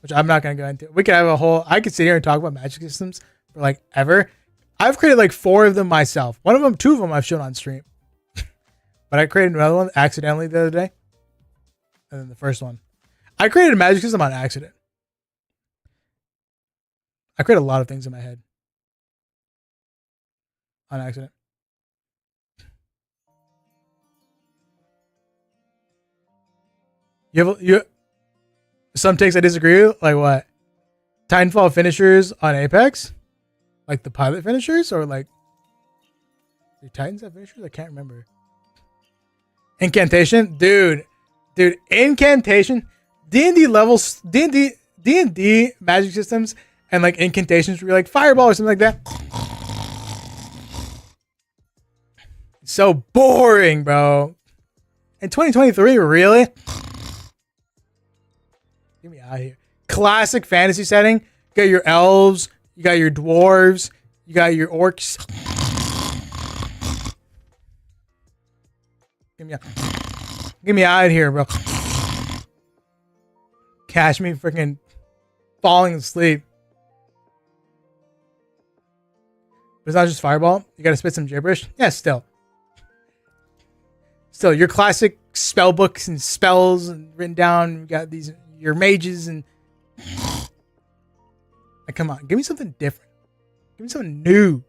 which I'm not going to go into. We could have I could sit here and talk about magic systems for like ever. I've created like 4 of them myself. 2 of them I've shown on stream. But I created another one accidentally the other day. And then the first one. I created a magic system on accident. I create a lot of things in my head. On accident. Some takes I disagree with. Like what? Titanfall finishers on Apex? Like the pilot finishers? Or like... Do Titans have finishers? I can't remember. Incantation? Dude, incantation. D&D levels, D&D magic systems and like incantations where you're like fireball or something like that. So boring, bro. In 2023, really? Get me out of here. Classic fantasy setting. You got your elves, you got your dwarves, you got your orcs. Get me out of here, bro. Catch me freaking falling asleep. But it's not just fireball. You gotta spit some gibberish. Yeah, still, your classic spell books and spells and written down. You got your mages and like, come on, give me something different. Give me something new.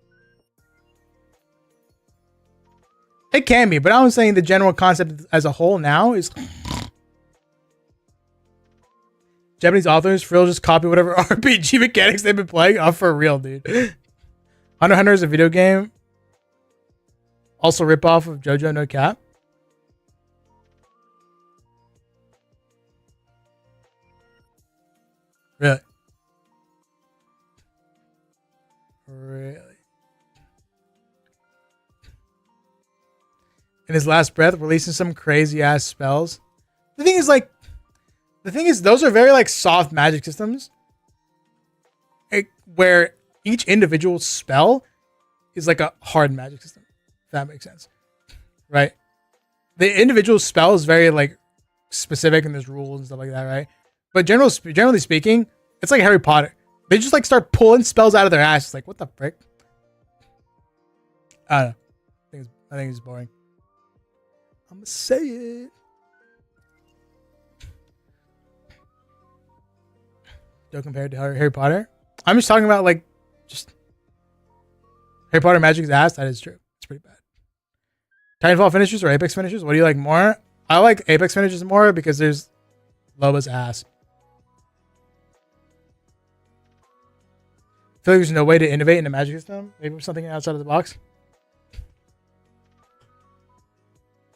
It can be, but I was saying the general concept as a whole now is Japanese authors for real just copy whatever RPG mechanics they've been playing. Oh, for real, dude. Hunter x Hunter is a video game. Also rip off of JoJo No Cap. Really? Really? In his last breath, releasing some crazy ass spells. The thing is, those are very like soft magic systems, where each individual spell is like a hard magic system. If that makes sense, right? The individual spell is very like specific and there's rules and stuff like that, right? But generally speaking, it's like Harry Potter. They just like start pulling spells out of their ass. It's like, what the frick? I don't know. I think it's boring. I'm gonna say it. Don't compare it to Harry Potter. I'm just talking about like just Harry Potter Magic's ass. That is true. It's pretty bad. Titanfall finishes or Apex finishes? What do you like more? I like Apex finishes more because there's Loba's ass. I feel like there's no way to innovate in the magic system. Maybe something outside of the box.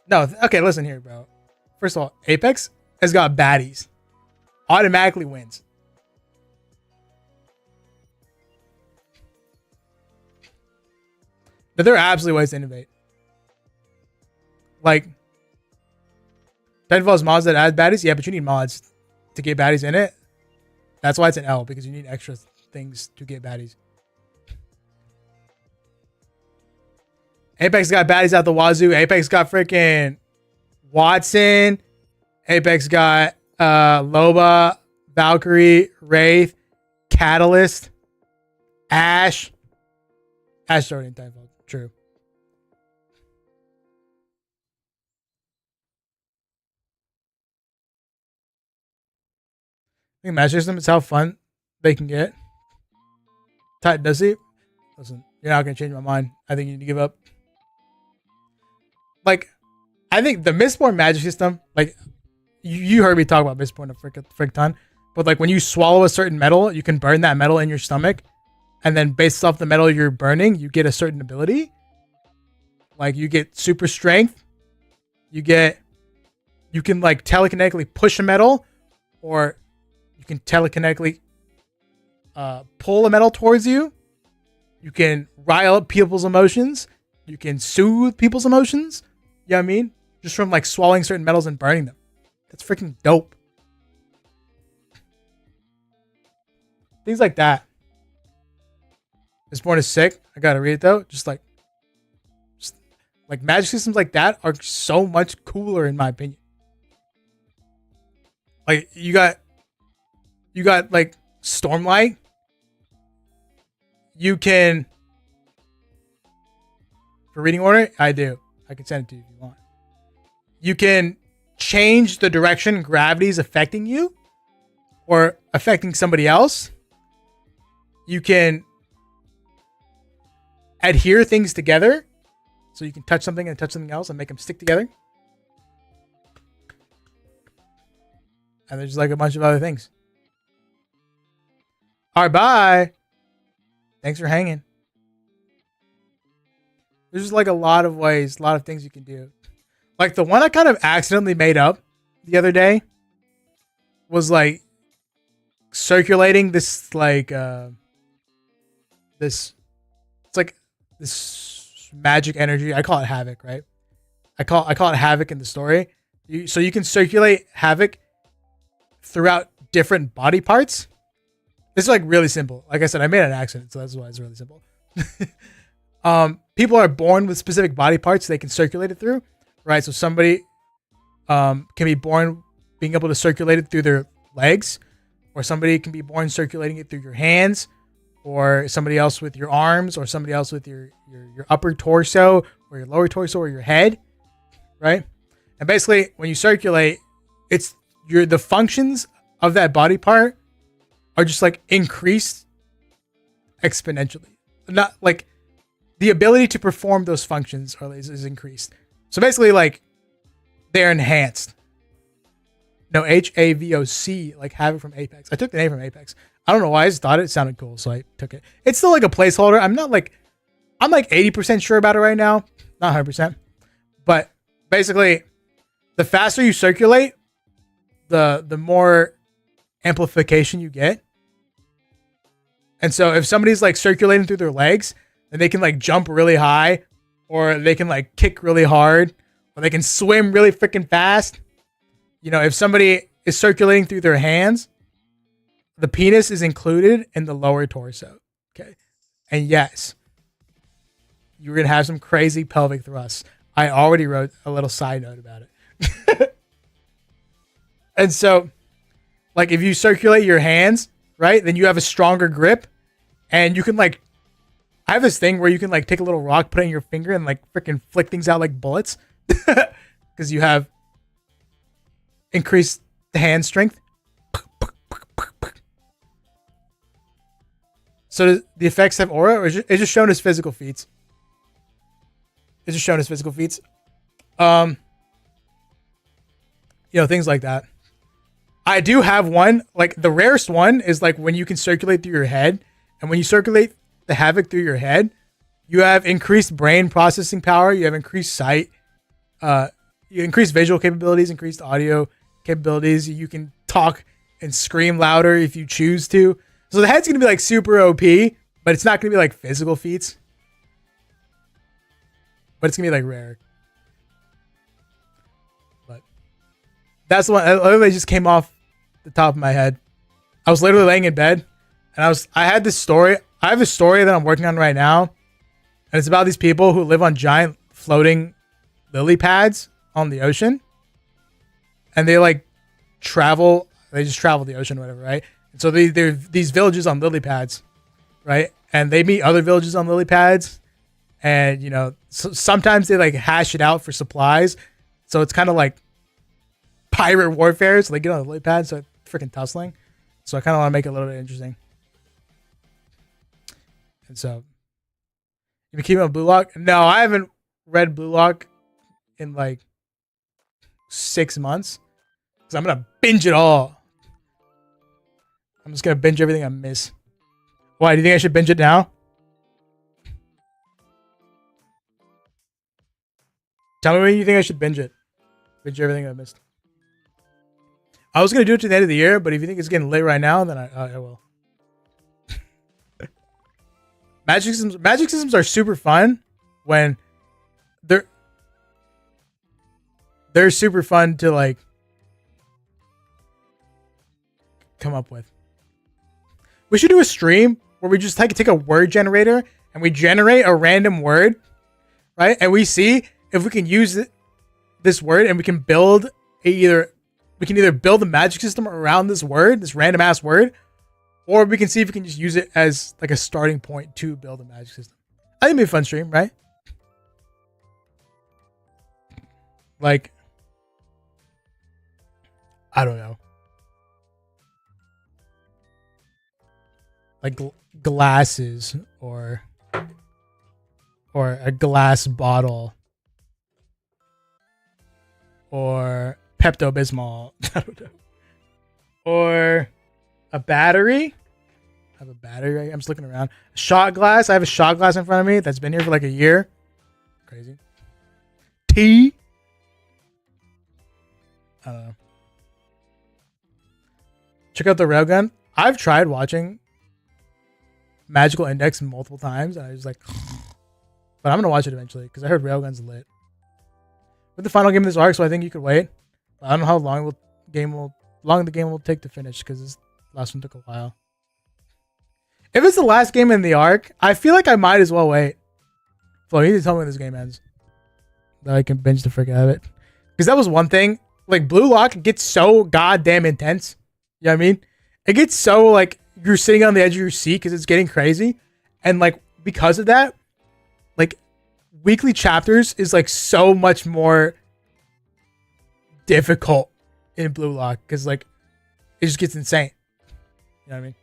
No, okay, listen here, bro. First of all, Apex has got baddies. Automatically wins. But there are absolutely ways to innovate. Like, Titanfall has mods that add baddies. Yeah, but you need mods to get baddies in it. That's why it's an L, because you need extra things to get baddies. Apex got baddies out the wazoo. Apex got freaking Watson. Apex got Loba, Valkyrie, Wraith, Catalyst, Ash. Ash already in Titanfall. True. I think match system is how fun they can get. Titan does he? Listen, you're not gonna change my mind. I think you need to give up. Like, I think the Mistborn magic system, like, you heard me talk about Mistborn a frick ton, but like when you swallow a certain metal, you can burn that metal in your stomach, and then based off the metal you're burning, you get a certain ability. Like you get super strength. You can like telekinetically push a metal, or you can telekinetically pull a metal towards you. You can rile up people's emotions. You can soothe people's emotions. You know what I mean? Just from like swallowing certain metals and burning them. That's freaking dope. Things like that. Mistborn is sick. I gotta read it though. Just like magic systems like that are so much cooler in my opinion. Like you got like Stormlight. You can, for reading order, I do. I can send it to you if you want. You can change the direction gravity is affecting you or affecting somebody else. You can adhere things together. So you can touch something and touch something else and make them stick together. And there's like a bunch of other things. All right, bye. Thanks for hanging. There's just like a lot of ways, a lot of things you can do. Like the one I kind of accidentally made up the other day was like circulating this like this it's like this magic energy. I call it havoc, right? I call it havoc in the story. So you can circulate havoc throughout different body parts. This is like really simple. Like I said, I made an accident, so that's why it's really simple. People are born with specific body parts they can circulate it through, right? So somebody can be born being able to circulate it through their legs, or somebody can be born circulating it through your hands, or somebody else with your arms, or somebody else with your upper torso, or your lower torso, or your head, right? And basically, when you circulate, it's the functions of that body part are just like increased exponentially. Not like the ability to perform those functions is increased. So basically, like they're enhanced. No, HAVOC, like Havoc from Apex. I took the name from Apex. I don't know why. I just thought it sounded cool, so I took it. It's still like a placeholder. I'm like 80% sure about it right now, not 100%. But basically, the faster you circulate, the more amplification you get. And so if somebody's like circulating through their legs, then they can like jump really high, or they can like kick really hard, or they can swim really freaking fast. You know, if somebody is circulating through their hands, the penis is included in the lower torso. Okay. And yes, you're going to have some crazy pelvic thrusts. I already wrote a little side note about it. And so, like, if you circulate your hands, right? Then you have a stronger grip, and you can like. I have this thing where you can like take a little rock, put it in your finger, and like freaking flick things out like bullets, because you have increased hand strength. So does the effects have aura, or is it just shown as physical feats? It's just shown as physical feats. You know, things like that. I do have one, like the rarest one is like when you can circulate through your head, and when you circulate the havoc through your head, you have increased brain processing power, you have increased sight, you increase visual capabilities, increased audio capabilities, you can talk and scream louder if you choose to. So the head's gonna be like super OP, but it's not gonna be like physical feats. But it's gonna be like rare. But that's the one that literally just came off the top of my head. I was literally laying in bed, and I had this story. I have a story that I'm working on right now, and it's about these people who live on giant floating lily pads on the ocean, and they like travel. They just travel the ocean, or whatever, right? And so they're these villages on lily pads, right? And they meet other villages on lily pads, and you know, sometimes they like hash it out for supplies. So it's kind of like pirate warfare. So they get on the lily pads, so freaking tussling. So I kind of want to make it a little bit interesting. And so, you been keeping up Blue Lock? No, I haven't read Blue Lock in like 6 months because I'm gonna binge it all. I'm just gonna binge everything I miss. Why? Do you think I should binge it now? Tell me when you think I should binge it. Binge everything I missed. I was gonna do it to the end of the year, but if you think it's getting late right now, then I will. Magic systems are super fun when they're super fun to like come up with. We should do a stream where we just take a word generator and we generate a random word, right? And we see if we can use this word, and we can build either build a magic system around this word, this random ass word, or we can see if we can just use it as like a starting point to build a magic system. I think it'd be a fun stream, right? Like, I don't know. Like glasses or a glass bottle or Pepto-Bismol. I don't know. Or a battery. I have a battery right here. I'm just looking around. A shot glass. I have a shot glass in front of me that's been here for like a year. Crazy. Tea. I don't know. Check out the railgun. I've tried watching Magical Index multiple times, and I was like, but I'm gonna watch it eventually because I heard railgun's lit. With the final game of this arc, so I think you could wait. I don't know how long the game will take to finish because this last one took a while. If it's the last game in the arc, I feel like I might as well wait. Flo, you need to tell me when this game ends, that I can binge the frick out of it. Because that was one thing. Like Blue Lock gets so goddamn intense. You know what I mean? It gets so like you're sitting on the edge of your seat because it's getting crazy, and like because of that, like weekly chapters is like so much more difficult in Blue Lock because like it just gets insane. You know what I mean?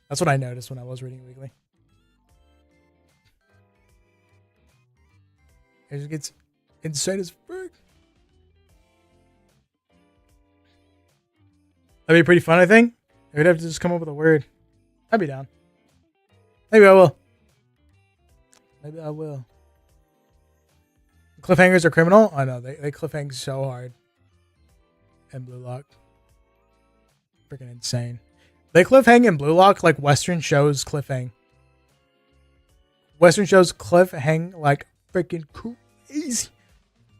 That's what I noticed when I was reading weekly. It just gets insane as frick. That'd be pretty fun, I think. We'd have to just come up with a word. I'd be down. Maybe I will. Maybe I will. Cliffhangers are criminal? I know, they cliffhang so hard. And Blue Lock. Freaking insane. They cliffhang in Blue Lock like Western shows cliffhang. Western shows cliffhang like freaking crazy.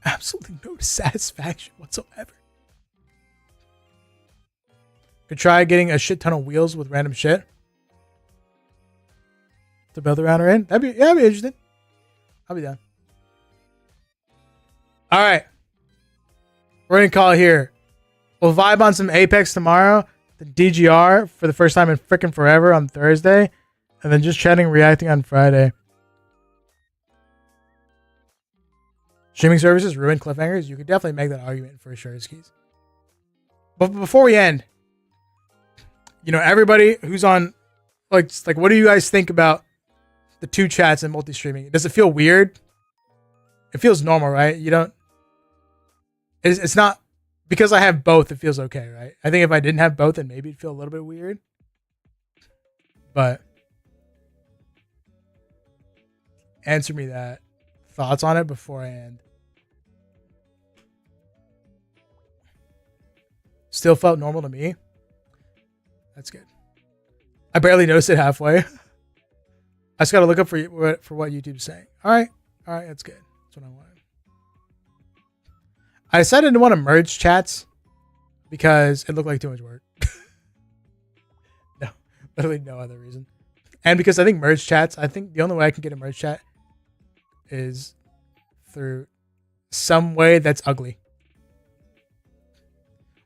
Absolutely no satisfaction whatsoever. Could try getting a shit ton of wheels with random shit to build around her in. I'd be interested. I'll be down. All right. We're going to call it here. We'll vibe on some Apex tomorrow. the DGR for the first time in frickin' forever on Thursday, and then just chatting, reacting on Friday. Streaming services ruin cliffhangers. You could definitely make that argument for sure, Skis. But before we end, everybody who's on, like, what do you guys think about the two chats and multi-streaming? Does it feel weird? It feels normal, right? You don't. It's not because I have both. It feels okay, right? I think if I didn't have both, then maybe it'd feel a little bit weird. But answer me that. Thoughts on it before I end. Still felt normal to me. That's good. I barely noticed it halfway. I just gotta look up for what YouTube's saying. All right, that's good. That's what I wanted. I decided to want to merge chats because it looked like too much work. No, literally no other reason. And because I think merge chats, I think the only way I can get a merge chat is through some way that's ugly.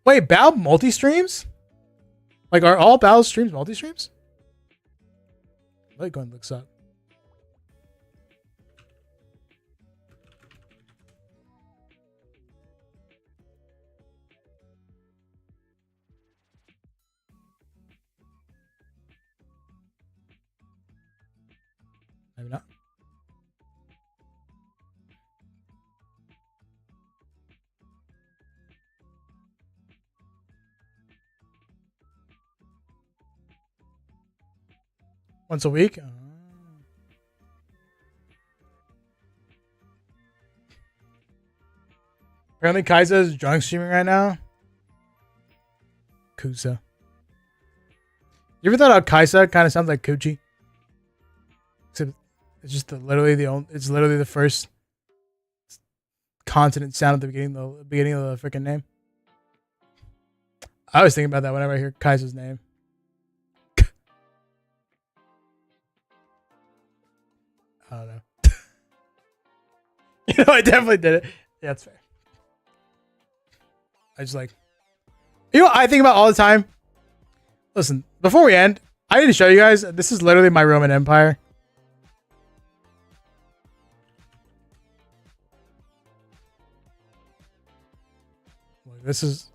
Wait, Bao multi-streams? Like, are all Bao's streams multi-streams? Let me go and look this up. Maybe not. Once a week? Apparently Kaiza is drunk streaming right now. Kusa. You ever thought how Kaiza kind of sounds like Coochie? Except it's just literally the first consonant sound at the beginning of the freaking name. I always think about that whenever I hear Kaiza's name. I don't know. I definitely did it. Yeah, that's fair. I just I think about all the time. Listen, before we end, I need to show you guys. This is literally my Roman Empire. This is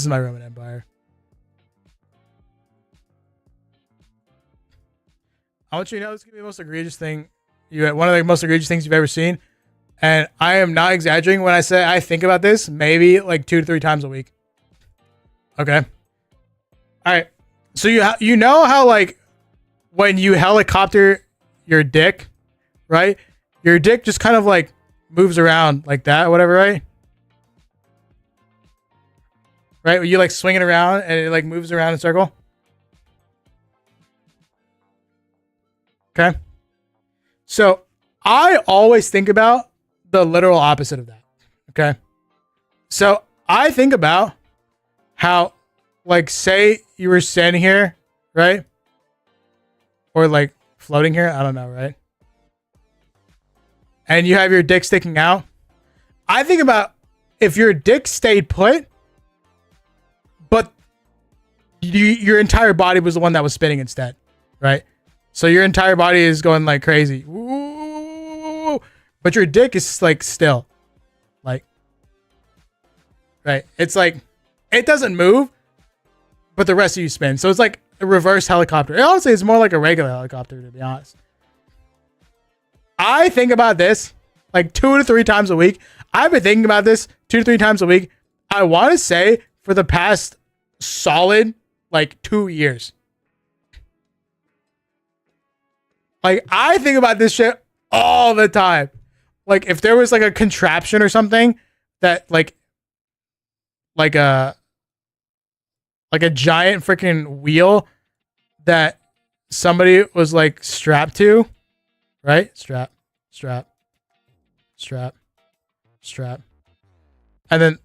my Roman Empire. I want you to know this is gonna be the most egregious thing one of the most egregious things you've ever seen. And I am not exaggerating when I say I think about this maybe like 2 to 3 times a week. Okay. All right. So you know how like when you helicopter your dick, right? Your dick just kind of like moves around like that or whatever, right? Right? You like swing it around and it like moves around in a circle. Okay. So I always think about the literal opposite of that. Okay. So I think about how, like, say you were standing here, right? Or like floating here. I don't know, right? And you have your dick sticking out. I think about if your dick stayed put, but your entire body was the one that was spinning instead, right? So your entire body is going like crazy. Ooh, but your dick is like still. Like, right? It's like, it doesn't move, but the rest of you spin. So it's like a reverse helicopter. Honestly, it's more like a regular helicopter, to be honest. I think about this like 2 to 3 times a week. I've been thinking about this 2 to 3 times a week. I want to say for the past solid like 2 years. Like, I think about this shit all the time. Like, if there was like a contraption or something that like a giant freaking wheel that somebody was like strapped to, right? Strap. And then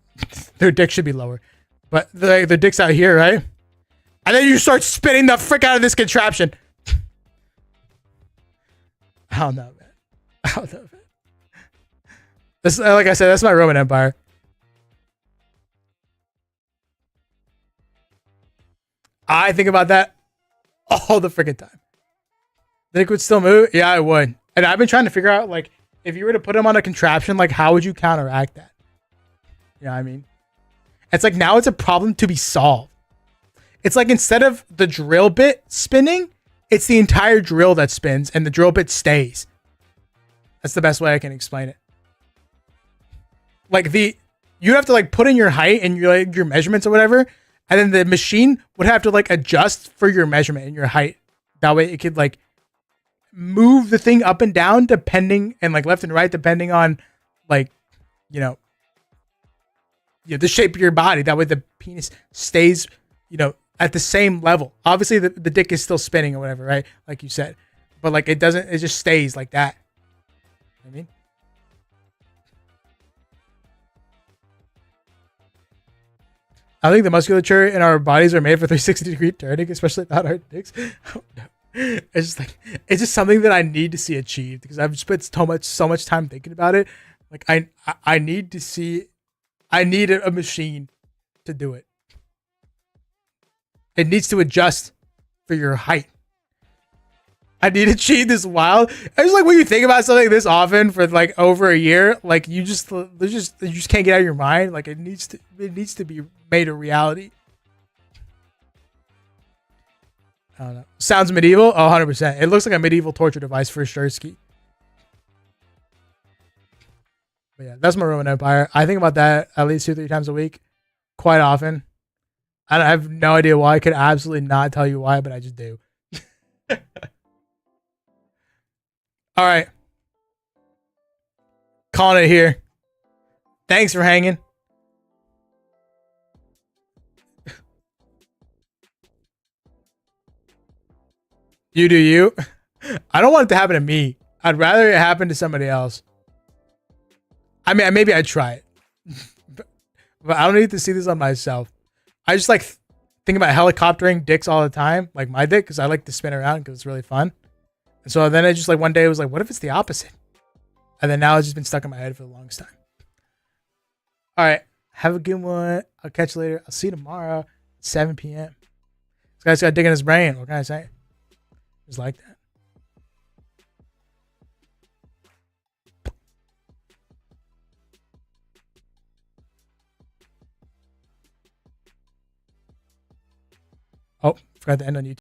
their dick should be lower. But their dick's out here, right? And then you start spinning the frick out of this contraption. I don't know, man. This, like I said, that's my Roman Empire. I think about that all the freaking time. The dick would still move? Yeah, it would. And I've been trying to figure out, like, if you were to put him on a contraption, like, how would you counteract that? You know what I mean? It's like now it's a problem to be solved. It's like instead of the drill bit spinning, it's the entire drill that spins and the drill bit stays. That's the best way I can explain it. Like you have to like put in your height and your measurements or whatever, and then the machine would have to like adjust for your measurement and your height. That way it could like move the thing up and down depending, and like left and right depending on like, you know, the shape of your body. That way the penis stays, at the same level. Obviously the dick is still spinning or whatever, right? Like you said. But like it just stays like that. You know what I mean? I think the musculature in our bodies are made for 360-degree turning, especially about our dicks. Oh, no. It's just something that I need to see achieved because I've spent so much time thinking about it. Like I need to see, I need a machine to do it. It needs to adjust for your height. I need to achieve this wild. I just like when you think about something this often for like over a year, like you just can't get out of your mind. Like it needs to be made a reality. I don't know. Sounds medieval? Oh, 100%. It looks like a medieval torture device for sure, Ski. But yeah, that's my Roman Empire. I think about that at least 2-3 times a week, quite often. I have no idea why. I could absolutely not tell you why, but I just do. All right. Calling it here. Thanks for hanging. You do you. I don't want it to happen to me. I'd rather it happen to somebody else. I mean, maybe I'd try it. But I don't need to see this on myself. I just like think about helicoptering dicks all the time. Like my dick, because I like to spin around because it's really fun. And so then I just like one day I was like, what if it's the opposite? And then now it's just been stuck in my head for the longest time. All right. Have a good one. I'll catch you later. I'll see you tomorrow at 7 p.m. This guy's got a dick in his brain. What can I say? Just like that. Oh, forgot to end on YouTube.